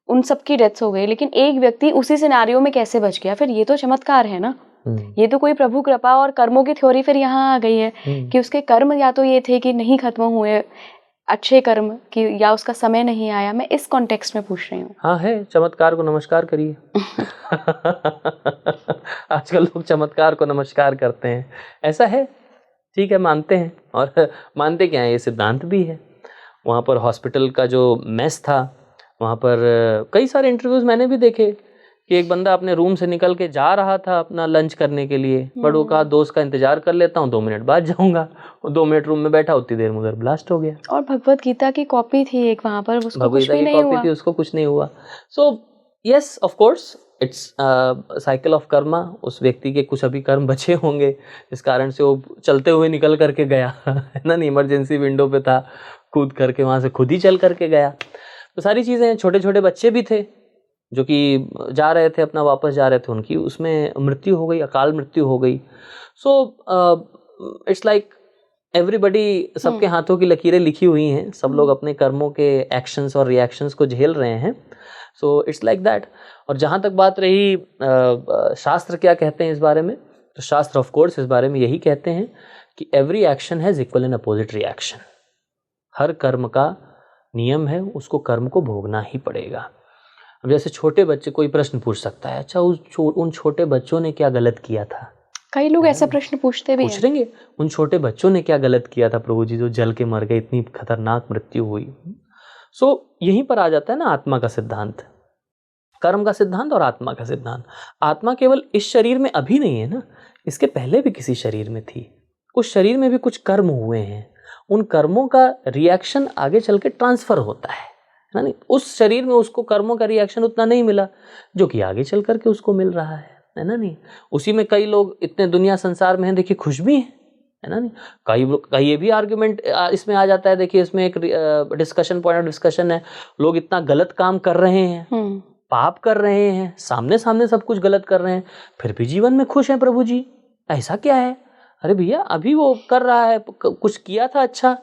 S2: उन सब की डेथ्स हो गई, लेकिन एक व्यक्ति उसी सिनेरियो में कैसे बच गया? फिर ये तो चमत्कार है ना। ये तो कोई प्रभु कृपा और कर्मों की थ्योरी फिर यहाँ आ गई है कि उसके कर्म या तो ये थे कि नहीं खत्म हुए अच्छे कर्म, कि या उसका समय नहीं आया। मैं इस कॉन्टेक्स्ट में पूछ रही हूँ।
S1: हाँ, है, चमत्कार को नमस्कार करिए। आजकल लोग चमत्कार को नमस्कार करते हैं, ऐसा है, ठीक है, मानते हैं। और मानते क्या है, ये सिद्धांत भी है। वहाँ पर हॉस्पिटल का जो मेस था, वहाँ पर कई सारे इंटरव्यूज़ मैंने भी देखे कि एक बंदा अपने रूम से निकल के जा रहा था अपना लंच करने के लिए, बट वो कहा दोस्त का इंतजार कर लेता हूँ, 2 मिनट बाद जाऊँगा। वो 2 मिनट रूम में बैठा, उतनी देर में उधर ब्लास्ट हो गया।
S2: और भगवत गीता की कॉपी थी एक वहाँ पर, उसको कुछ भी नहीं हुआ।
S1: थी, उसको कुछ नहीं हुआ। So yes, of course it's cycle of Karma. उस व्यक्ति के कुछ अभी कर्म बचे होंगे, इस कारण से वो चलते हुए निकल करके गया, है ना। इमरजेंसी विंडो पे था, कूद करके वहाँ से खुद ही चल करके गया। तो सारी चीज़ें, छोटे छोटे बच्चे भी थे जो कि जा रहे थे, अपना वापस जा रहे थे, उनकी उसमें मृत्यु हो गई, अकाल मृत्यु हो गई। सो इट्स लाइक एवरीबडी, सबके हाथों की लकीरें लिखी हुई हैं, सब लोग अपने कर्मों के एक्शंस और रिएक्शंस को झेल रहे हैं। So it's like that. और जहाँ तक बात रही शास्त्र क्या कहते हैं इस बारे में, तो शास्त्र ऑफ कोर्स इस बारे में यही कहते हैं कि every action has equal and opposite reaction. हर कर्म का नियम है, उसको कर्म को भोगना ही पड़ेगा। अब जैसे छोटे बच्चे, कोई प्रश्न पूछ सकता है, अच्छा उन छोटे बच्चों ने क्या गलत किया था?
S2: कई लोग ऐसा प्रश्न पूछते भी हैं।
S1: पूछ लेंगे, उन छोटे बच्चों ने क्या गलत किया था प्रभु जी, जो जल के मर गए, इतनी खतरनाक मृत्यु हुई। सो यहीं पर आ जाता है ना आत्मा का सिद्धांत, कर्म का सिद्धांत और आत्मा का सिद्धांत। आत्मा केवल इस शरीर में अभी नहीं है ना, इसके पहले भी किसी शरीर में थी, उस शरीर में भी कुछ कर्म हुए हैं, उन कर्मों का रिएक्शन आगे चल के ट्रांसफर होता है ना। नहीं, उस शरीर में उसको कर्मों का रिएक्शन उतना नहीं मिला जो कि आगे चल करके उसको मिल रहा है ना। नहीं, उसी में कई लोग इतने दुनिया संसार में हैं, देखिए खुश भी हैं, है ना। नहीं, कई ये भी आर्ग्यूमेंट इसमें आ जाता है, देखिए इसमें एक डिस्कशन, पॉइंट ऑफ डिस्कशन है, लोग इतना गलत काम कर रहे हैं, पाप कर रहे हैं, सामने सामने सब कुछ गलत कर रहे हैं, फिर भी जीवन में खुश हैं प्रभु जी, ऐसा क्या है? अरे भैया, अभी वो कर रहा है, कुछ किया था अच्छा,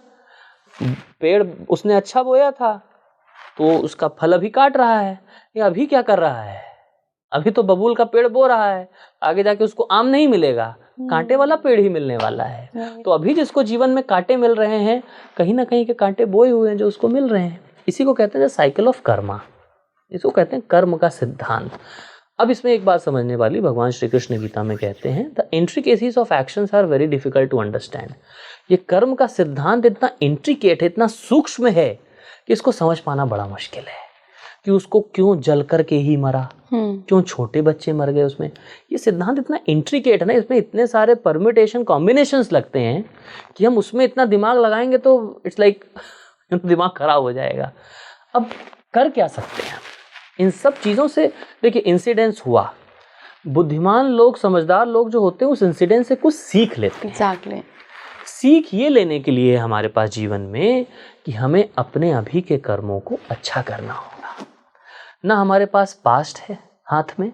S1: पेड़ उसने अच्छा बोया था तो उसका फल अभी काट रहा है, या अभी क्या कर रहा है, अभी तो बबूल का पेड़ बो रहा है, आगे जाके उसको आम नहीं मिलेगा, कांटे वाला पेड़ ही मिलने वाला है। तो अभी जिसको जीवन में कांटे मिल रहे हैं, कहीं ना कहीं के कांटे बोए हुए हैं जो उसको मिल रहे हैं। इसी को कहते हैं साइकिल ऑफ कर्मा, इसको कहते हैं कर्म का सिद्धांत। अब इसमें एक बात समझने वाली, भगवान श्री कृष्ण गीता में कहते हैं, the intricacies of actions are very difficult to understand. ये कर्म का सिद्धांत इतना इंट्रिकेट है, इतना सूक्ष्म है कि इसको समझ पाना बड़ा मुश्किल है, कि उसको क्यों जल करके ही मरा, क्यों छोटे बच्चे मर गए उसमें। ये सिद्धांत इतना इंट्रिकेट है ना, इसमें इतने सारे परम्यूटेशन कॉम्बिनेशंस लगते हैं कि हम उसमें इतना दिमाग लगाएंगे तो इट्स लाइक दिमाग खराब हो जाएगा। अब कर क्या सकते हैं इन सब चीज़ों से? देखिए, इंसिडेंस हुआ, बुद्धिमान लोग, समझदार लोग जो होते हैं उस इंसिडेंस से कुछ सीख लेते हैं।
S2: Exactly.
S1: सीख ये लेने के लिए हमारे पास जीवन में कि हमें अपने अभी के कर्मों को अच्छा करना होगा। ना हमारे पास पास्ट है हाथ में,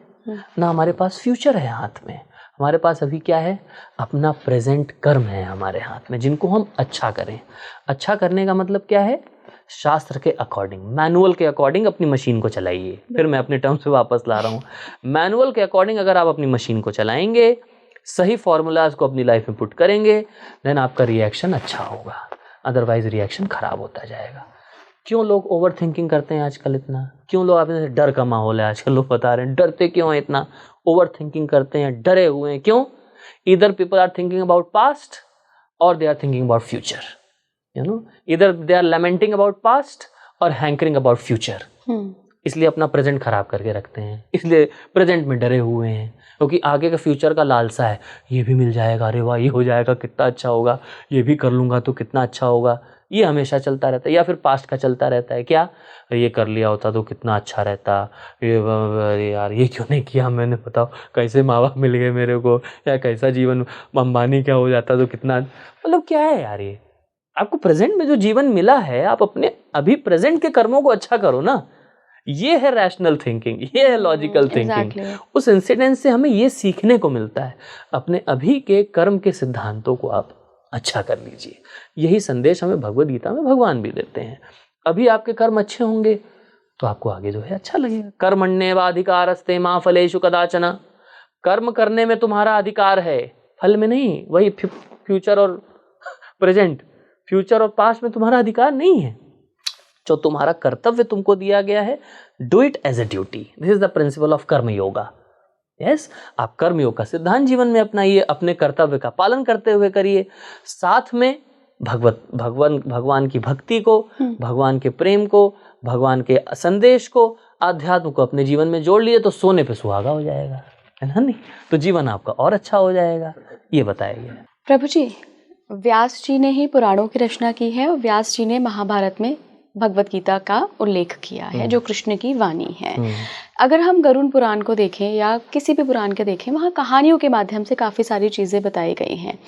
S1: ना हमारे पास फ्यूचर है हाथ में, हमारे पास अभी क्या है, अपना प्रेजेंट कर्म है हमारे हाथ में, जिनको हम अच्छा करें। अच्छा करने का मतलब क्या है? शास्त्र के अकॉर्डिंग, मैनुअल के अकॉर्डिंग अपनी मशीन को चलाइए। फिर मैं अपने टर्म से वापस ला रहा हूँ, मैनुअल के अकॉर्डिंग अगर आप अपनी मशीन को चलाएंगे, सही फॉर्मूलाज को अपनी लाइफ में पुट करेंगे, देन आपका रिएक्शन अच्छा होगा, अदरवाइज रिएक्शन खराब होता जाएगा। क्यों लोग ओवर थिंकिंग करते हैं आजकल इतना? क्यों लोग, आप डर का माहौल है आजकल, लोग बता रहे हैं, डरते क्यों हैं इतना, ओवर थिंकिंग करते हैं, डरे हुए हैं क्यों? Either people are thinking about past और they are thinking about future, you know, either they are lamenting about past और हैंकरिंग अबाउट फ्यूचर। इसलिए अपना प्रेजेंट खराब करके रखते हैं, इसलिए प्रेजेंट में डरे हुए हैं, क्योंकि आगे का फ्यूचर का लालसा है, ये भी मिल जाएगा, अरे वाह ये हो जाएगा कितना अच्छा होगा, ये भी कर लूँगा तो कितना अच्छा होगा। ये हमेशा चलता रहता है, या फिर पास्ट का चलता रहता है, क्या ये कर लिया होता तो कितना अच्छा रहता, ये यार ये क्यों नहीं किया मैंने, बताओ कैसे माँ बाप मिल गए मेरे को, या कैसा जीवन, अंबानी क्या हो जाता तो कितना, मतलब क्या है यार ये। आपको प्रेजेंट में जो जीवन मिला है, आप अपने अभी प्रेजेंट के कर्मों को अच्छा करो ना, ये है रैशनल थिंकिंग, ये है लॉजिकल थिंकिंग। उस इंसिडेंट से हमें ये सीखने को मिलता है, अपने अभी के कर्म के सिद्धांतों को आप अच्छा कर लीजिए। यही संदेश हमें भगवद गीता में भगवान भी देते हैं। अभी आपके कर्म अच्छे होंगे तो आपको आगे जो है अच्छा लगेगा। कर्मण्येवाधिकारस्ते मा फलेषु कदाचन, कर्म करने में तुम्हारा अधिकार है, फल में नहीं। वही फ्यूचर और प्रेजेंट, फ्यूचर और पास्ट में तुम्हारा अधिकार नहीं है। जो तुम्हारा कर्तव्य तुमको दिया गया है, do it as a duty. This is the principle of karma yoga. Yes, आप कर्मयोग का सिद्धांत जीवन में अपनाइए, अपने कर्तव्य का पालन करते हुए करिए, साथ में भगवान की भक्ति को, भगवान के प्रेम को, भगवान के संदेश को, आध्यात्म को अपने जीवन में जोड़ लिए तो सोने पे सुहागा हो जाएगा, है ना? नहीं तो जीवन आपका और अच्छा हो जाएगा। ये बताया गया।
S2: प्रभु जी, व्यास जी ने ही पुराणों की रचना की है और व्यास जी ने महाभारत में भगवत गीता का उल्लेख किया है, जो कृष्ण की वाणी है। अगर हम गरुड़ पुराण को देखें या किसी भी पुराण के देखें, वहाँ कहानियों के माध्यम से काफ़ी सारी चीज़ें बताई गई हैं।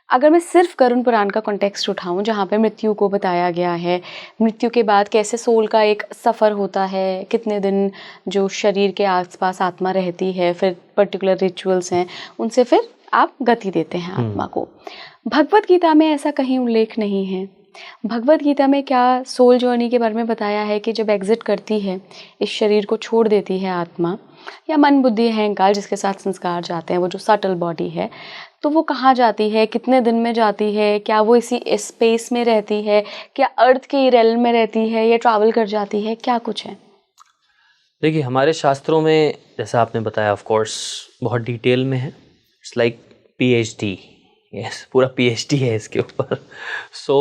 S2: अगर मैं सिर्फ गरुड़ पुराण का कॉन्टेक्स्ट उठाऊं, जहाँ पे मृत्यु को बताया गया है, मृत्यु के बाद कैसे सोल का एक सफ़र होता है, कितने दिन जो शरीर के आसपास आत्मा रहती है, फिर पर्टिकुलर रिचुअल्स हैं, उनसे फिर आप गति देते हैं आत्मा को। भगवत गीता में ऐसा कहीं उल्लेख नहीं है। भगवत गीता में क्या सोल जर्नी के बारे में बताया है कि जब एग्जिट करती है, इस शरीर को छोड़ देती है आत्मा, या मन बुद्धि अहंकार जिसके साथ संस्कार जाते हैं, वो जो सटल बॉडी है, तो वो कहाँ जाती है, कितने दिन में जाती है, क्या वो इसी स्पेस में रहती है, क्या अर्थ के रेलम में रहती है, या ट्रैवल कर जाती है, क्या कुछ है?
S1: देखिए, हमारे शास्त्रों में जैसा आपने बताया, ऑफ कोर्स बहुत डिटेल में है। इट्स लाइक PhD, यस, पूरा PhD है इसके ऊपर। So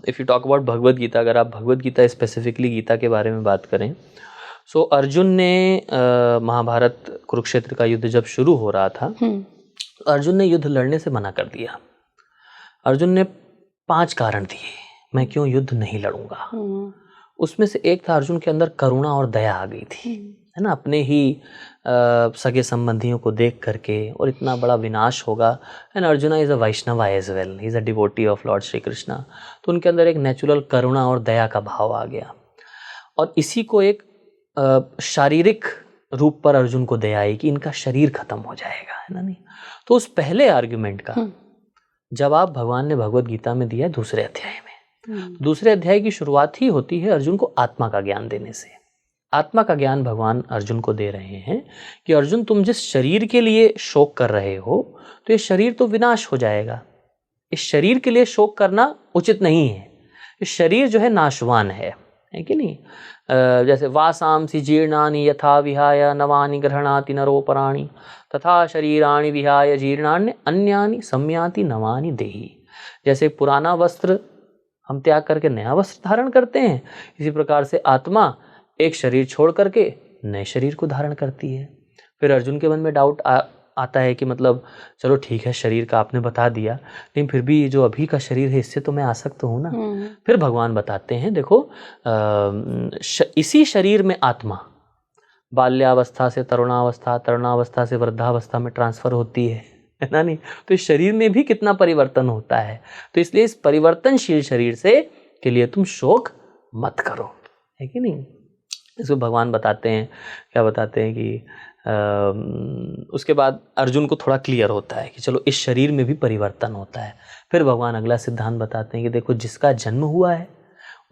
S1: if you talk about Bhagavad Gita, अगर आप भगवद गीता स्पेसिफिकली गीता के बारे में बात करें, सो अर्जुन ने महाभारत कुरुक्षेत्र का युद्ध जब शुरू हो रहा था, अर्जुन ने युद्ध लड़ने से मना कर दिया। अर्जुन ने 5 कारण दिए मैं क्यों युद्ध नहीं लड़ूंगा। उसमें से एक था, अर्जुन के अंदर करुणा और दया आ गई थी, है ना, अपने ही सगे संबंधियों को देख करके, और इतना बड़ा विनाश होगा। And Arjuna is a Vaishnava as well, he is a devotee of lord Shri Krishna. तो उनके अंदर एक नेचुरल करुणा और दया का भाव आ गया, और इसी को एक शारीरिक रूप पर अर्जुन को दया आई कि इनका शरीर खत्म हो जाएगा, है ना? नहीं तो उस पहले आर्ग्यूमेंट का जवाब भगवान ने भगवद गीता में दिया दूसरे अध्याय में। दूसरे अध्याय की शुरुआत ही होती है अर्जुन को आत्मा का ज्ञान देने से। आत्मा का ज्ञान भगवान अर्जुन को दे रहे हैं कि अर्जुन, तुम जिस शरीर के लिए शोक कर रहे हो, तो ये शरीर तो विनाश हो जाएगा। इस शरीर के लिए शोक करना उचित नहीं है। इस शरीर जो है नाशवान है कि नहीं? जैसे वासांसि जीर्णानि यथा विहाय नवानि गृह्णाति नरोपराणि तथा शरीराणि विहाय जीर्णान्य अन्यानि सम्याति नवानि देहि। जैसे पुराना वस्त्र हम त्याग करके नया वस्त्र धारण करते हैं, इसी प्रकार से आत्मा एक शरीर छोड़ करके नए शरीर को धारण करती है। फिर अर्जुन के मन में डाउट आता है कि मतलब चलो ठीक है, शरीर का आपने बता दिया, लेकिन फिर भी जो अभी का शरीर है इससे तो मैं आसक्त हूँ ना। फिर भगवान बताते हैं, देखो इसी शरीर में आत्मा बाल्यावस्था से तरुणावस्था, तरुणावस्था से वृद्धावस्था में ट्रांसफर होती है ना? नहीं तो इस शरीर में भी कितना परिवर्तन होता है। तो इसलिए इस परिवर्तनशील शरीर से के लिए तुम शोक मत करो, है कि नहीं? इसको भगवान बताते हैं, क्या बताते हैं कि उसके बाद अर्जुन को थोड़ा क्लियर होता है कि चलो इस शरीर में भी परिवर्तन होता है। फिर भगवान अगला सिद्धांत बताते हैं कि देखो, जिसका जन्म हुआ है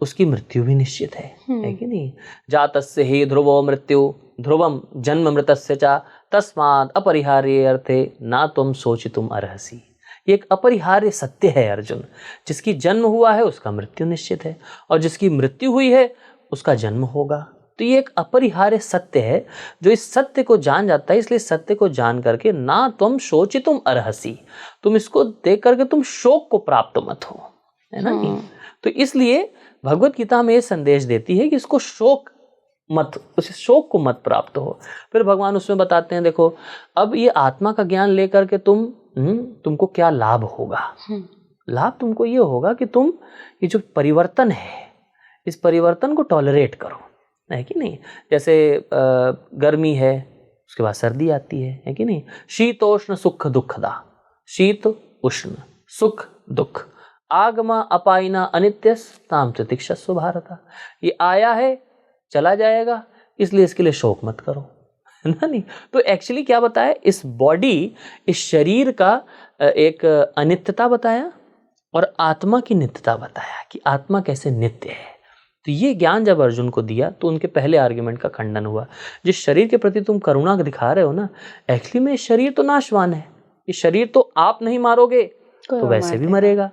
S1: उसकी मृत्यु भी निश्चित है कि नहीं? जातस्य हि ध्रुवो मृत्यु ध्रुवम जन्म मृतस्य च तस्मात् अपरिहार्ये अर्थे ना तुम सोचितुम अर्हसि। ये एक अपरिहार्य सत्य है अर्जुन, जिसकी जन्म हुआ है उसका मृत्यु निश्चित है, और जिसकी मृत्यु हुई है उसका जन्म होगा। तो ये एक अपरिहार्य सत्य है, जो इस सत्य को जान जाता है, इसलिए सत्य को जान करके ना तुम शोचितुम अर्हसि, तुम इसको देख करके तुम शोक को प्राप्त मत हो, है ना? तो इसलिए भगवत गीता में ये संदेश देती है कि इसको शोक मत, उस शोक को मत प्राप्त हो। फिर भगवान उसमें बताते हैं, देखो अब ये आत्मा का ज्ञान लेकर के तुमको क्या लाभ होगा। लाभ तुमको ये होगा कि तुम ये जो परिवर्तन है इस परिवर्तन को टॉलरेट करो, है कि नहीं। जैसे गर्मी है, उसके बाद सर्दी आती है कि नहीं। शीतोष्ण सुख दुखदा, शीत उष्ण सुख दुख, आगमा अपाइना अनित्यस ताम प्रतीक्षस्व भारत। ये आया है चला जाएगा, इसलिए इसके लिए शोक मत करो, है ना। नहीं तो एक्चुअली क्या बताया, इस बॉडी, इस शरीर का एक अनित्यता बताया और आत्मा की नित्यता बताया कि आत्मा कैसे नित्य है। तो ये ज्ञान जब अर्जुन को दिया तो उनके पहले आर्ग्यूमेंट का खंडन हुआ। जिस शरीर के प्रति तुम करुणा दिखा रहे हो ना, एक्चुअली में शरीर तो नाशवान है, ये शरीर तो आप नहीं मारोगे तो वैसे भी मरेगा,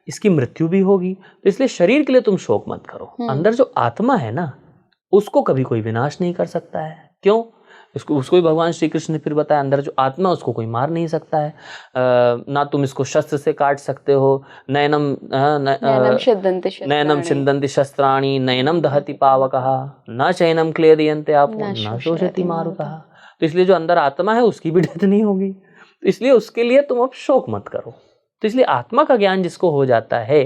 S1: इसकी मृत्यु भी होगी, तो इसलिए शरीर के लिए तुम शोक मत करो। अंदर जो आत्मा है ना, उसको कभी कोई विनाश नहीं कर सकता है। क्यों? उसको भी भगवान श्री कृष्ण ने फिर बताया, अंदर जो आत्मा उसको कोई मार नहीं सकता है। ना तुम इसको शस्त्र से काट सकते हो, नयनम छिन्दन्ति शस्त्राणि नयनम दहति पावकः न चैनम क्लेदयन्ते आपो न शोषयति मारुतः। तो इसलिए जो अंदर आत्मा है उसकी भी डेथ नहीं होगी, तो इसलिए उसके लिए तुम अब शोक मत करो। तो इसलिए आत्मा का ज्ञान जिसको हो जाता है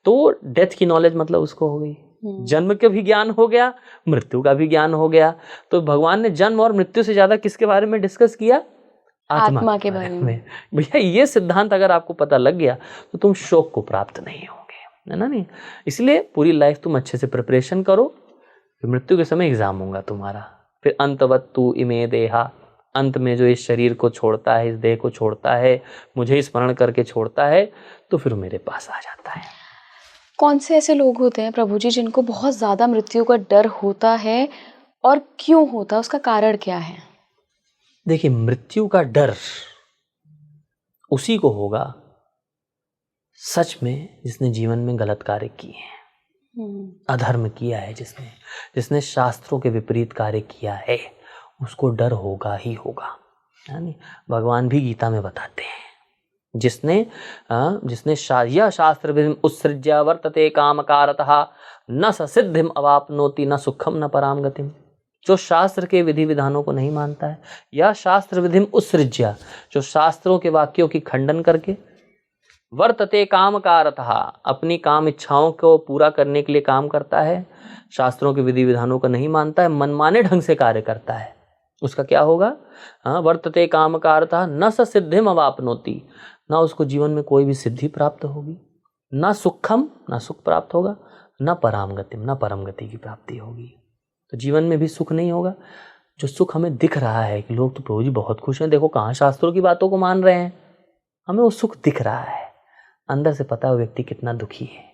S1: तो डेथ की नॉलेज मतलब उसको हो गई, जन्म का भी ज्ञान हो गया, मृत्यु का भी ज्ञान हो गया। तो भगवान ने जन्म और मृत्यु से ज्यादा किसके बारे में डिस्कस किया? आत्मा के बारे में। भैया ये सिद्धांत अगर आपको पता लग गया तो तुम शोक को प्राप्त नहीं होगे, है ना। नहीं, इसलिए पूरी लाइफ तुम अच्छे से प्रिपरेशन करो, मृत्यु के समय एग्जाम होगा तुम्हारा। फिर अंतवत तू इमे देहा, अंत में जो इस शरीर को छोड़ता है, इस देह को छोड़ता है, मुझे स्मरण करके छोड़ता है, तो फिर मेरे पास आ जाता है।
S2: कौन से ऐसे लोग होते हैं प्रभु जी जिनको बहुत ज़्यादा मृत्यु का डर होता है, और क्यों होता है, उसका कारण क्या है?
S1: देखिए, मृत्यु का डर उसी को होगा सच में जिसने जीवन में गलत कार्य किए हैं, अधर्म किया है, जिसने शास्त्रों के विपरीत कार्य किया है, उसको डर होगा ही होगा। यानी भगवान भी गीता में बताते हैं, जिसने यह शास्त्र विधिम उत्सृज्य वर्तते कामकारतः न स सिद्धिम अवाप्नोति न सुखम न पराम गतिम। जो शास्त्र के विधि विधानों को नहीं मानता है, यह शास्त्र विधिम उत्सृज्य, जो शास्त्रों के वाक्यों की खंडन करके, वर्तते कामकारतः, अपनी काम इच्छाओं को पूरा करने के लिए काम करता है, शास्त्रों के विधि विधानों को नहीं मानता है, मनमाने ढंग से कार्य करता है, उसका क्या होगा? वर्तते कामकारतः न स सिद्धिम अवाप्नोति, ना उसको जीवन में कोई भी सिद्धि प्राप्त होगी, ना सुखम, ना सुख प्राप्त होगा, ना पराम गतिम, ना परम गति की प्राप्ति होगी। तो जीवन में भी सुख नहीं होगा। जो सुख हमें दिख रहा है कि लोग तो प्रभु जी बहुत खुश हैं, देखो कहाँ शास्त्रों की बातों को मान रहे हैं, हमें वो सुख दिख रहा है, अंदर से पता है वो व्यक्ति कितना दुखी है।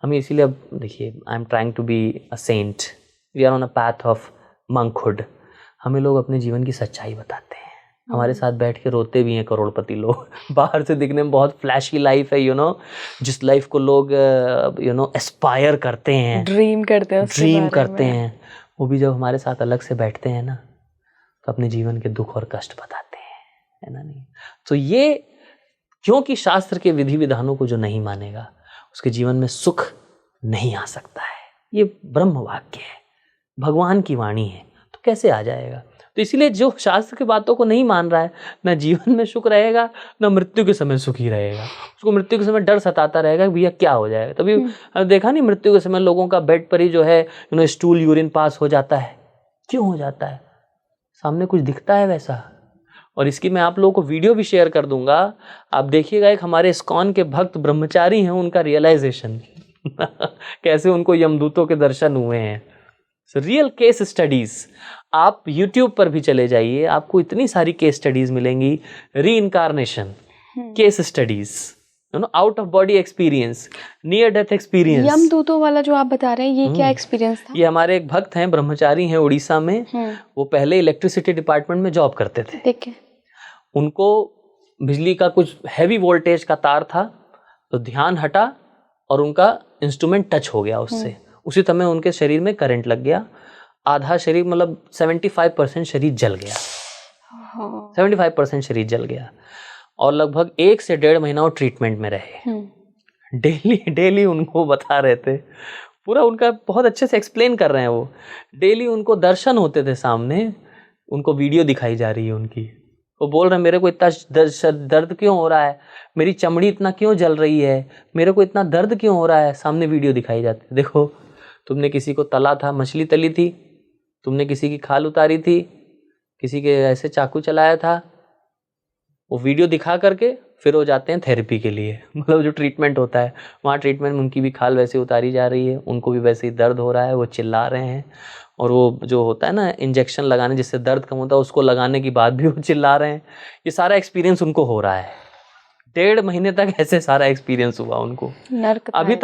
S1: हमें इसीलिए, अब देखिए, I am trying to be a saint, we are on a path of monkhood. हमें लोग अपने जीवन की सच्चाई बताते हैं, हमारे साथ बैठ के रोते भी हैं करोड़पति लोग। बाहर से दिखने में बहुत फ्लैशी लाइफ है, जिस लाइफ को लोग एस्पायर करते हैं, ड्रीम करते हैं, वो भी जब हमारे साथ अलग से बैठते हैं ना, तो अपने जीवन के दुख और कष्ट बताते हैं, है ना। नहीं तो ये, क्योंकि शास्त्र के विधि विधानों को जो नहीं मानेगा उसके जीवन में सुख नहीं आ सकता है। ये ब्रह्म वाक्य है, भगवान की वाणी है, तो कैसे आ जाएगा? तो इसीलिए जो शास्त्र की बातों को नहीं मान रहा है, ना जीवन में सुख रहेगा, ना मृत्यु के समय सुखी रहेगा। उसको मृत्यु के समय डर सताता रहेगा कि भैया क्या हो जाएगा। तभी देखा नहीं, मृत्यु के समय लोगों का बेड पर ही जो है स्टूल यूरिन पास हो जाता है। क्यों हो जाता है? सामने कुछ दिखता है वैसा। और इसकी मैं आप लोगों को वीडियो भी शेयर कर दूंगा, आप देखिएगा। एक हमारे इस्कॉन के भक्त ब्रह्मचारी हैं, उनका रियलाइजेशन कैसे उनको यमदूतों के दर्शन हुए हैं। रियल केस स्टडीज, आप YouTube पर भी चले जाइए, आपको इतनी सारी केस स्टडीज मिलेंगी। Reincarnation case studies, out of body experience, near death experience.
S2: यमदूतों वाला जो आप बता रहे हैं, ये क्या एक्सपीरियंस था?
S1: ये हमारे एक भक्त हैं, ब्रह्मचारी हैं उड़ीसा में। वो पहले इलेक्ट्रिसिटी डिपार्टमेंट में जॉब करते थे।
S2: ठीक है।
S1: उनको बिजली का कुछ हैवी वोल्टेज का तार था, तो ध्यान हटा और उनका इंस्ट्रूमेंट टच हो गया उससे। उसी समय उनके शरीर में करंट लग गया, आधा शरीर, मतलब 75% शरीर जल गया। 75% शरीर जल गया, और लगभग 1 से 1.5 महीना वो ट्रीटमेंट में रहे। डेली उनको बता रहे थे, पूरा उनका बहुत अच्छे से एक्सप्लेन कर रहे हैं वो। डेली उनको दर्शन होते थे सामने, उनको वीडियो दिखाई जा रही है उनकी, वो बोल रहे हैं मेरे को इतना दर्द क्यों हो रहा है, मेरी चमड़ी इतना क्यों जल रही है, मेरे को इतना दर्द क्यों हो रहा है। सामने वीडियो दिखाई जाती है, देखो तुमने किसी को तला था, मछली तली थी, तुमने किसी की खाल उतारी थी, किसी के ऐसे चाकू चलाया था, वो वीडियो दिखा करके फिर वो जाते हैं थेरेपी के लिए, मतलब जो ट्रीटमेंट होता है वहाँ ट्रीटमेंट में उनकी भी खाल वैसे उतारी जा रही है, उनको भी वैसे ही दर्द हो रहा है, वो चिल्ला रहे हैं। और वो जो होता है ना इंजेक्शन लगाने जिससे दर्द कम होता है, उसको लगाने के बाद भी वो चिल्ला रहे हैं। ये सारा एक्सपीरियंस उनको हो रहा है, 1.5 महीने तक ऐसे सारा एक्सपीरियंस हुआ उनको। अभी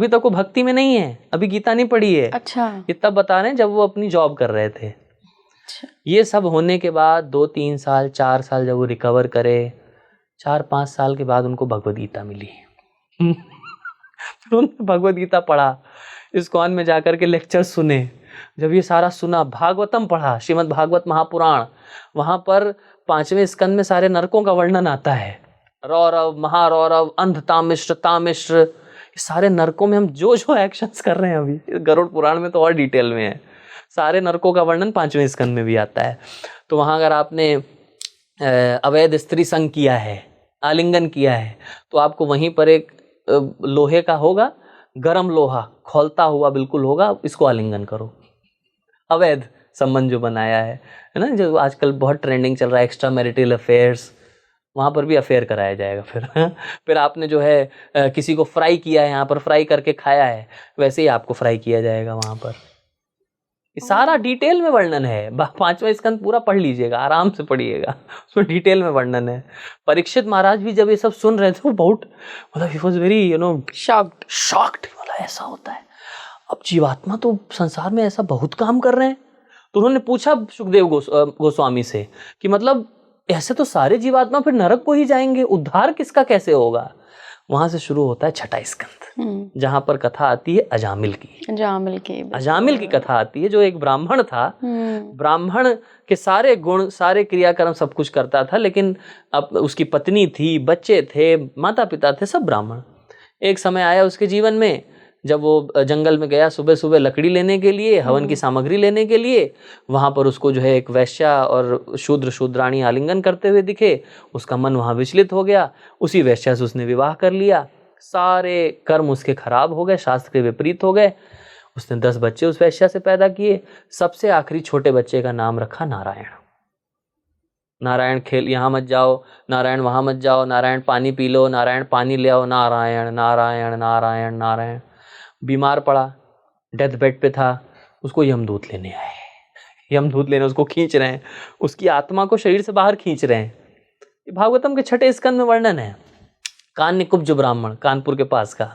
S1: तक वो भक्ति में नहीं है, अभी गीता नहीं पढ़ी है।
S2: अच्छा।
S1: ये तब बता रहे हैं जब वो अपनी जॉब कर रहे थे।
S2: अच्छा। ये
S1: सब होने के बाद 2-3 साल 4 साल जब वो रिकवर करे, 4-5 साल के बाद उनको भगवद गीता मिली। फिर उन्होंने भगवद गीता पढ़ा, इस्कॉन में जाकर के लेक्चर सुने। जब ये सारा सुना, भागवतम पढ़ा, श्रीमद् भागवत महापुराण, वहाँ पर 5वें स्कंद में सारे नरकों का वर्णन आता है। रौरव, महारौरव, अंधतामिश्र, तामिश्र, ये सारे नरकों में हम जो जो एक्शंस कर रहे हैं अभी, गरुड़ पुराण में तो और डिटेल में है, सारे नरकों का वर्णन 5वें स्कंद में भी आता है। तो वहाँ अगर आपने अवैध स्त्री संग किया है, आलिंगन किया है, तो आपको वहीं पर एक लोहे का होगा, गरम लोहा खौलता हुआ बिल्कुल होगा, इसको आलिंगन करो। अवैध संबंध जो बनाया है ना, जो आजकल बहुत ट्रेंडिंग चल रहा है, एक्स्ट्रा मैरिटल अफेयर्स, वहाँ पर भी अफेयर कराया जाएगा। फिर आपने जो है किसी को फ्राई किया है, यहाँ पर फ्राई करके खाया है, वैसे ही आपको फ्राई किया जाएगा वहाँ पर। ये सारा डिटेल में वर्णन है। 5वां स्कंद पूरा पढ़ लीजिएगा, आराम से पढ़िएगा, उसमें डिटेल में वर्णन है। परीक्षित महाराज भी जब ये सब सुन रहे थे, वो बहुत मतलब ही वॉज वेरी शॉक्ड। बोला ऐसा होता है, अब जीवात्मा तो संसार में ऐसा बहुत काम कर रहे हैं। तो उन्होंने पूछा सुखदेव गोस्वामी से कि मतलब ऐसे तो सारे जीवात्मा फिर नरक को ही जाएंगे, उद्धार किसका कैसे होगा। वहां से शुरू होता है 6ठा स्कंद, जहां पर कथा आती है अजामिल की कथा आती है, जो एक ब्राह्मण था। ब्राह्मण के सारे गुण, सारे क्रियाकर्म सब कुछ करता था, लेकिन अब उसकी पत्नी थी, बच्चे थे, माता पिता थे, सब ब्राह्मण। एक समय आया उसके जीवन में जब वो जंगल में गया सुबह सुबह लकड़ी लेने के लिए, हवन की सामग्री लेने के लिए। वहाँ पर उसको जो है एक वैश्या और शूद्राणी आलिंगन करते हुए दिखे। उसका मन वहाँ विचलित हो गया, उसी वैश्या से उसने विवाह कर लिया। सारे कर्म उसके खराब हो गए, शास्त्र के विपरीत हो गए। उसने 10 बच्चे उस वैश्या से पैदा किए। सबसे आखिरी छोटे बच्चे का नाम रखा नारायण। नारायण खेल यहाँ मत जाओ, नारायण वहाँ मत जाओ, नारायण पानी पी लो, नारायण पानी ले आओ, नारायण नारायण नारायण नारायण। बीमार पड़ा, डेथ बेड पे था, उसको यमदूत लेने आए। यमदूत लेने उसको खींच रहे हैं, उसकी आत्मा को शरीर से बाहर खींच रहे हैं। ये भागवतम के 6ठे स्कंद में वर्णन है। कान्यकुब्ज ब्राह्मण, कानपुर के पास का।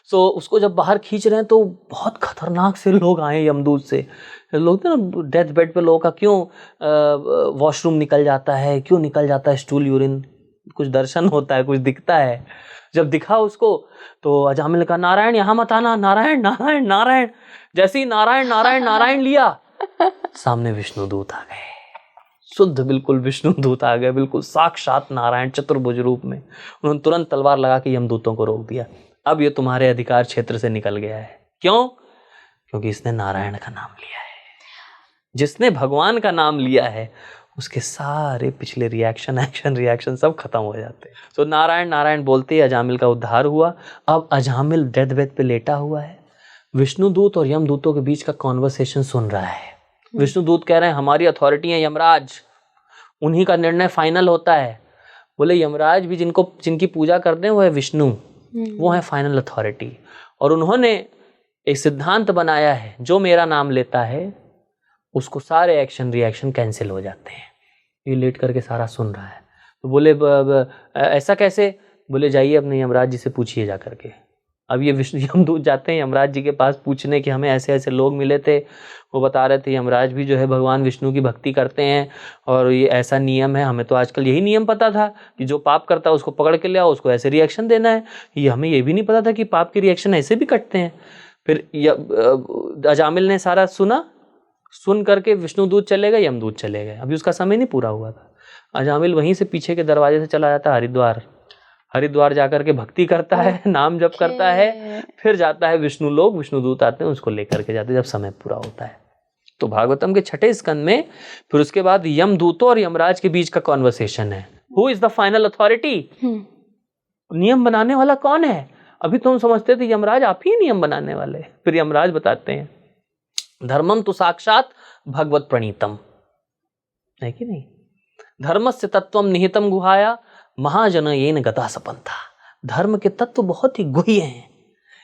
S1: सो उसको जब बाहर खींच रहे हैं तो बहुत खतरनाक से लोग आए यमदूत से। लोग ना डेथ बेड पे लोगों का क्यों वॉशरूम निकल जाता है, क्यों निकल जाता है स्टूल यूरिन, कुछ दर्शन होता है, कुछ दिखता है। जब दिखा उसको तो अजामिल ने कहा नारायण यहाँ मत आना, नारायण नारायण नारायण। जैसे ही नारायण नारायण नारायण लिया, सामने विष्णु दूत आ गए, शुद्ध बिल्कुल विष्णु दूत आ गए, बिल्कुल साक्षात नारायण चतुर्भुज रूप में। उन्होंने तुरंत तलवार लगा के यमदूतों को रोक दिया। अब ये तुम्हारे अधिकार क्षेत्र से निकल गया है। क्यों? क्योंकि इसने नारायण का नाम लिया है। जिसने भगवान का नाम लिया है उसके सारे पिछले एक्शन रिएक्शन सब खत्म हो जाते हैं। तो नारायण नारायण बोलते ही अजामिल का उद्धार हुआ। अब अजामिल डेथ बेड पे लेटा हुआ है, विष्णुदूत और यमदूतों के बीच का कॉन्वर्सेशन सुन रहा है। विष्णुदूत कह रहे हैं हमारी अथॉरिटी है यमराज, उन्हीं का निर्णय फाइनल होता है। बोले यमराज भी जिनकी पूजा करते हैं वो है विष्णु, वो है फाइनल अथॉरिटी। और उन्होंने एक सिद्धांत बनाया है, जो मेरा नाम लेता है उसको सारे एक्शन रिएक्शन कैंसिल हो जाते हैं। ये लेट करके सारा सुन रहा है। तो बोले ऐसा कैसे? बोले जाइए अपने यमराज जी से पूछिए जा करके। अब ये विष्णु यमदूत जाते हैं यमराज जी के पास पूछने कि हमें ऐसे ऐसे लोग मिले थे। वो बता रहे थे यमराज भी जो है भगवान विष्णु की भक्ति करते हैं और ये ऐसा नियम है। हमें तो आजकल यही नियम पता था कि जो पाप करता है उसको पकड़ के ले आओ, उसको ऐसे रिएक्शन देना है। ये हमें ये भी नहीं पता था कि पाप के रिएक्शन ऐसे भी कटते हैं। फिर अजामिल ने सारा सुन करके विष्णुदूत चले गए, यमदूत चले गए। अभी उसका समय नहीं पूरा हुआ था। अजामिल वहीं से पीछे के दरवाजे से चला जाता है हरिद्वार जाकर के भक्ति करता है, नाम जप करता है, फिर जाता है विष्णु लोग, विष्णुदूत आते हैं उसको लेकर के जाते हैं जब समय पूरा होता है। तो भागवतम के 6 स्कंद में फिर उसके बाद यमदूतों और यमराज के बीच का कॉन्वर्सेशन है। Who is the final authority? नियम बनाने वाला कौन है? अभी तो हम समझते थे यमराज आप ही नियम बनाने वाले, फिर यमराज बताते हैं धर्मम तो साक्षात भगवत प्रणीतम, है कि नहीं? धर्मस्य तत्वम निहितम गुहाया महाजन येन गता सपंथा। धर्म के तत्व बहुत ही गुह्य हैं,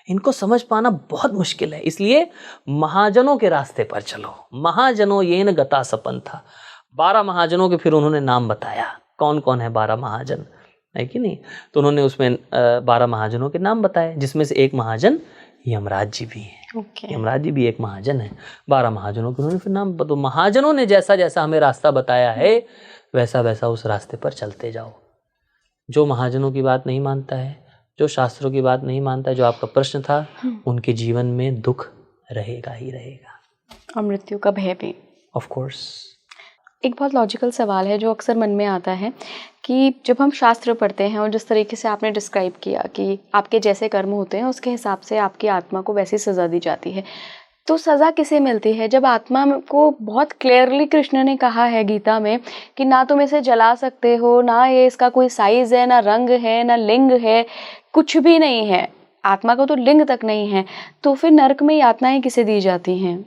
S1: इनको समझ पाना बहुत मुश्किल है, इसलिए महाजनों के रास्ते पर चलो। महाजनों येन गता सपंथा। 12 महाजनों के फिर उन्होंने नाम बताया, कौन कौन है 12 महाजन, है कि नहीं? तो उन्होंने उसमें 12 महाजनों के नाम बताए, जिसमें से एक महाजन यमराज जी भी हैं। यमराज जी भी एक महाजन है। 12 महाजनों के उन्होंने फिर नाम बताओ। महाजनों ने जैसा जैसा हमें रास्ता बताया है वैसा वैसा उस रास्ते पर चलते जाओ। जो महाजनों की बात नहीं मानता है, जो शास्त्रों की बात नहीं मानता है, जो आपका प्रश्न था, उनके जीवन में दुख रहेगा ही रहेगा,
S2: और मृत्यु का भय भी।
S1: Of course.
S2: एक बहुत लॉजिकल सवाल है जो अक्सर मन में आता है कि जब हम शास्त्र पढ़ते हैं और जिस तरीके से आपने डिस्क्राइब किया कि आपके जैसे कर्म होते हैं उसके हिसाब से आपकी आत्मा को वैसी सज़ा दी जाती है, तो सज़ा किसे मिलती है जब आत्मा को बहुत क्लियरली कृष्ण ने कहा है गीता में कि ना तुम इसे जला सकते हो, ना ये इसका कोई साइज़ है, ना रंग है, ना लिंग है, कुछ भी नहीं है, आत्मा का तो लिंग तक नहीं है, तो फिर नरक में यातनाएं किसे दी जाती हैं?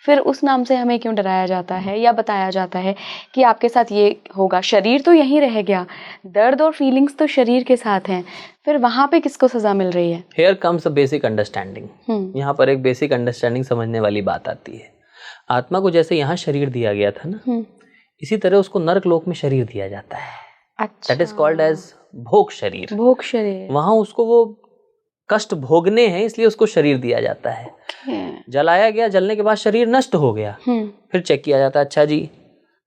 S2: फिर उस नाम से हमें क्यों डराया जाता है या बताया जाता है कि आपके साथ ये होगा? शरीर तो यहीं रह गया, दर्द और फीलिंग्स तो शरीर के साथ हैं, फिर वहाँ पे किसको सज़ा मिल रही है?
S1: Here comes a basic understanding। यहाँ पर एक बेसिक अंडरस्टैंडिंग समझने वाली बात आती है। आत्मा को जैसे यहाँ शरीर दिया गया था ना, इसी तरह उसको नरक लोक में शरीर दिया जाता है।
S2: अच्छा।
S1: That is called as भोग शरीर।
S2: भोग शरीर।
S1: वहाँ उसको वो कष्ट भोगने हैं, इसलिए उसको शरीर दिया जाता है। जलाया गया, जलने के बाद शरीर नष्ट हो गया, फिर चेक किया जाता है, अच्छा जी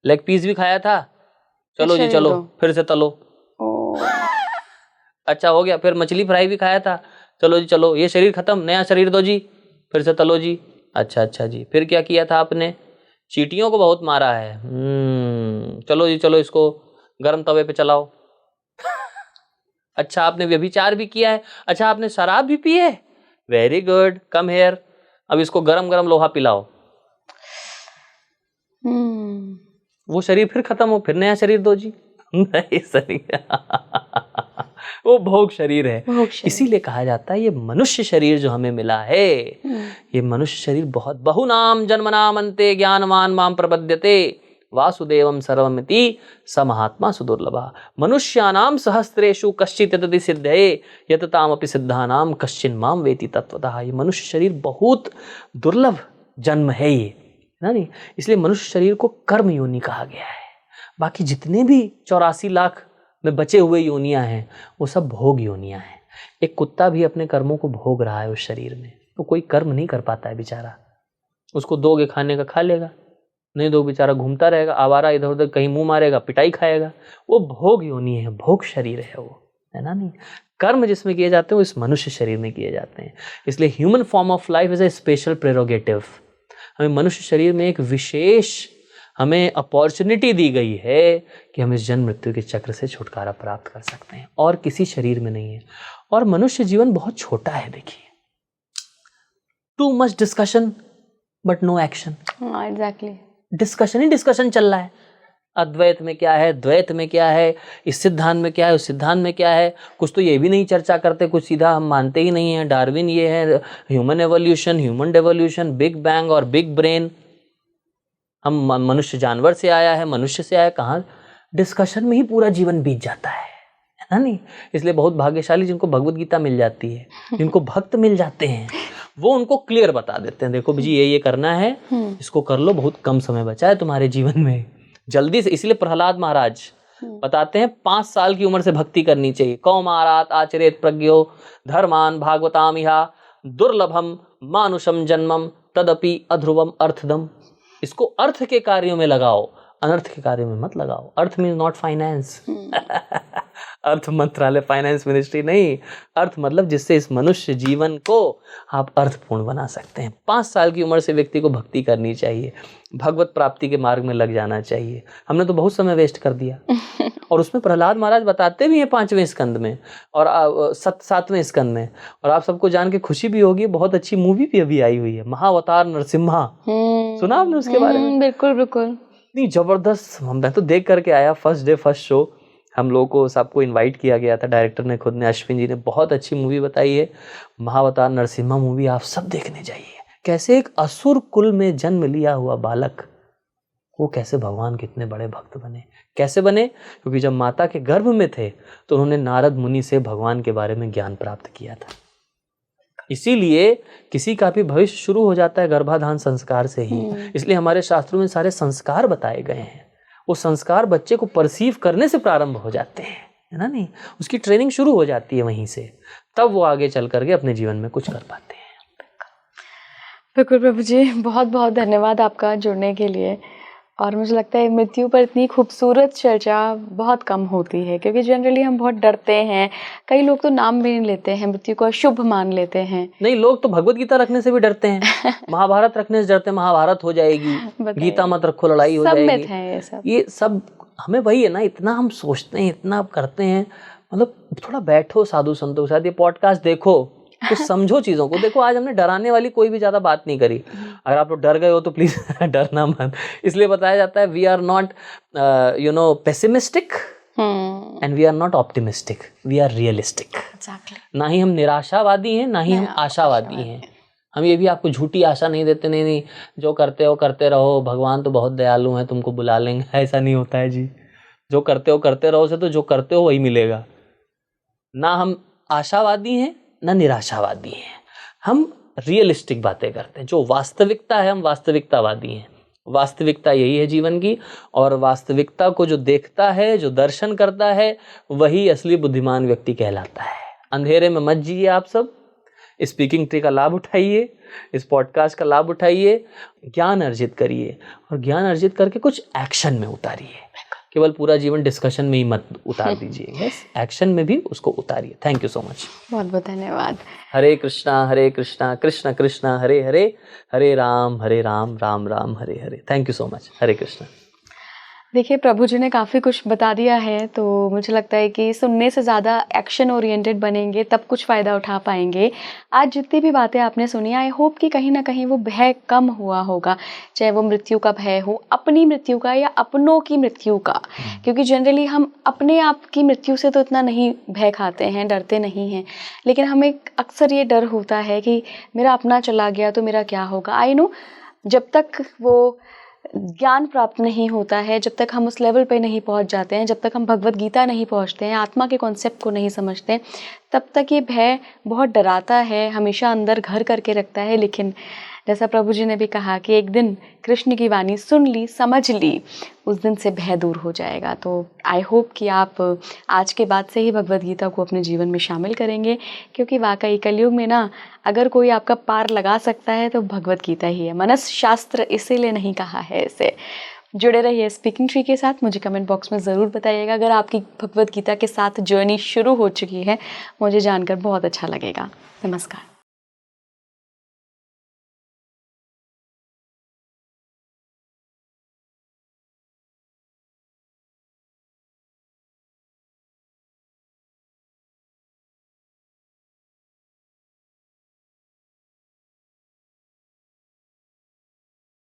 S1: लेग पीस भी खाया था, चलो जी चलो फिर से तलो। अच्छा हो गया, फिर मछली फ्राई भी खाया था, चलो जी चलो, ये शरीर खत्म, नया शरीर दो जी, फिर से तलो जी। अच्छा जी, फिर क्या किया था आपने? चींटियों को बहुत मारा है, चलो जी चलो, इसको गर्म तवे पे चलाओ। अच्छा आपने व्यभिचार भी किया है, अच्छा आपने शराब भी पी है, वेरी गुड, कम हेयर, अब इसको गरम गरम लोहा पिलाओ। वो शरीर फिर खत्म हो, फिर नया शरीर दो जी। नहीं शरीर वो भोग शरीर है। इसीलिए कहा जाता है ये मनुष्य शरीर जो हमें मिला है, ये मनुष्य शरीर बहुत बहुनाम जन्मनाम अन्ते ज्ञानवान माम प्रपद्यते वासुदेवम सर्वमिति स महात्मा सुदुर्लभा। मनुष्यानाम सहस्रेषु कश्चित् यतति सिद्धये यततामपि सिद्धानाम कश्चिन् माम वेति तत्वतः। ये मनुष्य शरीर बहुत दुर्लभ जन्म है ये, है ना नहीं? इसलिए मनुष्य शरीर को कर्म योनि कहा गया है। बाकी जितने भी 84 लाख में बचे हुए योनियां हैं वो सब भोग योनियां हैं। एक कुत्ता भी अपने कर्मों को भोग रहा है उस शरीर में, तो कोई कर्म नहीं कर पाता है बेचारा। उसको दोगे खाने का खा लेगा, नहीं दो बेचारा घूमता रहेगा आवारा, इधर उधर कहीं मुंह मारेगा, पिटाई खाएगा। वो भोग योनि है, भोग शरीर है वो, है ना नहीं? कर्म जिसमें किए जाते हैं वो इस मनुष्य शरीर में किए जाते हैं। इसलिए human form of life is a special prerogative. हमें मनुष्य शरीर में एक विशेष हमें अपॉर्चुनिटी दी गई है कि हम इस जन्म मृत्यु के चक्र से छुटकारा प्राप्त कर सकते हैं, और किसी शरीर में नहीं है। और मनुष्य जीवन बहुत छोटा है, देखिए, too much discussion but no action.
S2: Exactly,
S1: discussion ही डिस्कशन चल रहा है। अद्वैत में क्या है, द्वैत में क्या है, इस सिद्धांत में क्या है, उस सिद्धांत में क्या है। कुछ तो ये भी नहीं चर्चा करते, कुछ सीधा हम मानते ही नहीं है। डार्विन ये है, human evolution, human devolution, big bang और बिग ब्रेन। हम मनुष्य जानवर से आया है, मनुष्य से आया, कहाँ डिस्कशन में ही पूरा जीवन बीत जाता है ना नहीं? इसलिए बहुत भाग्यशाली जिनको भगवत गीता मिल जाती है, जिनको भक्त मिल जाते हैं, वो उनको क्लियर बता देते हैं, देखो जी ये करना है, इसको कर लो, बहुत कम समय बचा है तुम्हारे जीवन में, जल्दी से। इसलिए प्रहलाद महाराज बताते हैं 5 साल की उम्र से भक्ति करनी चाहिए। कौमारात आचरेत प्रज्ञो धर्मान भागवताम इहा दुर्लभम मानुषम जन्मम तदपि अध्रुवम अर्थदम। इसको अर्थ के कार्यों में लगाओ, अनर्थ के कार्यों में मत लगाओ। अर्थ मीन्स नॉट फाइनेंस। अर्थ मंत्रालय, फाइनेंस मिनिस्ट्री नहीं। अर्थ मतलब जिससे इस मनुष्य जीवन को आप अर्थपूर्ण बना सकते हैं। 5 साल की उम्र से व्यक्ति को भक्ति करनी चाहिए, भगवत प्राप्ति के मार्ग में लग जाना चाहिए। हमने तो बहुत समय वेस्ट कर दिया। और उसमें प्रहलाद महाराज बताते भी हैं 5वें स्कंद में और 7वें स्कंद में। और आप सबको जान के खुशी भी होगी, बहुत अच्छी मूवी भी अभी आई हुई है, महाअवतार नरसिम्हा, सुना आपने उसके बारे में?
S2: बिल्कुल बिल्कुल।
S1: इतनी जबरदस्त, मैं तो देख करके आया फर्स्ट डे फर्स्ट शो। हम लोगों को सबको इनवाइट किया गया था, डायरेक्टर ने खुद ने, अश्विन जी ने बहुत अच्छी मूवी बताई है महावतार नरसिम्हा मूवी, आप सब देखने जाइए। कैसे एक असुर कुल में जन्म लिया हुआ बालक, वो कैसे भगवान के इतने बड़े भक्त बने। कैसे बने? क्योंकि जब माता के गर्भ में थे तो उन्होंने नारद मुनि से भगवान के बारे में ज्ञान प्राप्त किया था। इसीलिए किसी का भी भविष्य शुरू हो जाता है गर्भाधान संस्कार से ही। इसलिए हमारे शास्त्रों में सारे संस्कार बताए गए हैं। वो संस्कार बच्चे को परसीव करने से प्रारंभ हो जाते हैं, है ना? नहीं, उसकी ट्रेनिंग शुरू हो जाती है वहीं से, तब वो आगे चल करके अपने जीवन में कुछ कर पाते हैं।
S2: बिल्कुल प्रभु जी, बहुत बहुत धन्यवाद आपका जुड़ने के लिए। और मुझे लगता है मृत्यु पर इतनी खूबसूरत चर्चा बहुत कम होती है, क्योंकि जनरली हम बहुत डरते हैं। कई लोग तो नाम भी नहीं लेते हैं, मृत्यु को अशुभ मान लेते हैं।
S1: नहीं, लोग तो भगवत गीता रखने से भी डरते हैं, महाभारत रखने से डरते हैं, महाभारत हो जाएगी, गीता मत रखो लड़ाई हो जाएगी। सब मिथ है ये सब। हमें वही है ना, इतना हम सोचते हैं, इतना करते हैं। मतलब थोड़ा बैठो साधु संतों के साथ, ये पॉडकास्ट देखो, कुछ समझो चीज़ों को। देखो, आज हमने डराने वाली कोई भी ज़्यादा बात नहीं करी। अगर आप लोग डर गए हो तो प्लीज़ डरना मत। इसलिए बताया जाता है we are not pessimistic and we are not optimistic, we are realistic. ना ही हम निराशावादी हैं, ना ही हम आशावादी हैं। हम ये भी आपको झूठी आशा नहीं देते, नहीं जो करते हो करते रहो, भगवान तो बहुत दयालु हैं, तुमको बुला लेंगे। ऐसा नहीं होता है जी। जो करते हो करते रहो से तो जो करते हो वही मिलेगा। ना हम आशावादी हैं ना निराशावादी हैं, हम रियलिस्टिक बातें करते हैं। जो वास्तविकता है, हम वास्तविकतावादी हैं। वास्तविकता यही है जीवन की, और वास्तविकता को जो देखता है, जो दर्शन करता है, वही असली बुद्धिमान व्यक्ति कहलाता है। अंधेरे में मत जिए। आप सब स्पीकिंग ट्री का लाभ उठाइए, इस पॉडकास्ट का लाभ उठाइए, ज्ञान अर्जित करिए, और ज्ञान अर्जित करके कुछ एक्शन में उतारिए। केवल पूरा जीवन डिस्कशन में ही मत उतार दीजिए, यस, एक्शन में भी उसको उतारिए। थैंक यू सो मच,
S2: बहुत बहुत धन्यवाद।
S1: Hare Krishna Krishna Krishna Hare Hare, Hare Ram Ram Ram Hare Hare. Thank you so much. Hare Krishna.
S2: देखिए, प्रभु जी ने काफ़ी कुछ बता दिया है, तो मुझे लगता है कि सुनने से ज़्यादा एक्शन ओरिएंटेड बनेंगे, तब कुछ फ़ायदा उठा पाएंगे। आज जितनी भी बातें आपने सुनी, आई होप कि कहीं ना कहीं वो भय कम हुआ होगा, चाहे वो मृत्यु का भय हो, अपनी मृत्यु का या अपनों की मृत्यु का। क्योंकि जनरली हम अपने आप की मृत्यु से तो इतना नहीं भय खाते हैं, डरते नहीं हैं, लेकिन हमें अक्सर ये डर होता है कि मेरा अपना चला गया तो मेरा क्या होगा। आई नो, जब तक वो ज्ञान प्राप्त नहीं होता है, जब तक हम उस लेवल पे नहीं पहुंच जाते हैं, जब तक हम भगवत गीता नहीं पहुंचते हैं, आत्मा के कॉन्सेप्ट को नहीं समझते, तब तक ये भय बहुत डराता है, हमेशा अंदर घर करके रखता है। लेकिन जैसा प्रभु जी ने भी कहा कि एक दिन कृष्ण की वाणी सुन ली, समझ ली, उस दिन से भय दूर हो जाएगा। तो आई होप कि आप आज के बाद से ही भगवत गीता को अपने जीवन में शामिल करेंगे, क्योंकि वाकई कलयुग में ना, अगर कोई आपका पार लगा सकता है तो भगवत गीता ही है। मनस शास्त्र इसीलिए नहीं कहा है इसे। जुड़े रहिए स्पीकिंग ट्री के साथ। मुझे कमेंट बॉक्स में ज़रूर बताइएगा अगर आपकी भगवत गीता के साथ जर्नी शुरू हो चुकी है, मुझे जानकर बहुत अच्छा लगेगा। नमस्कार।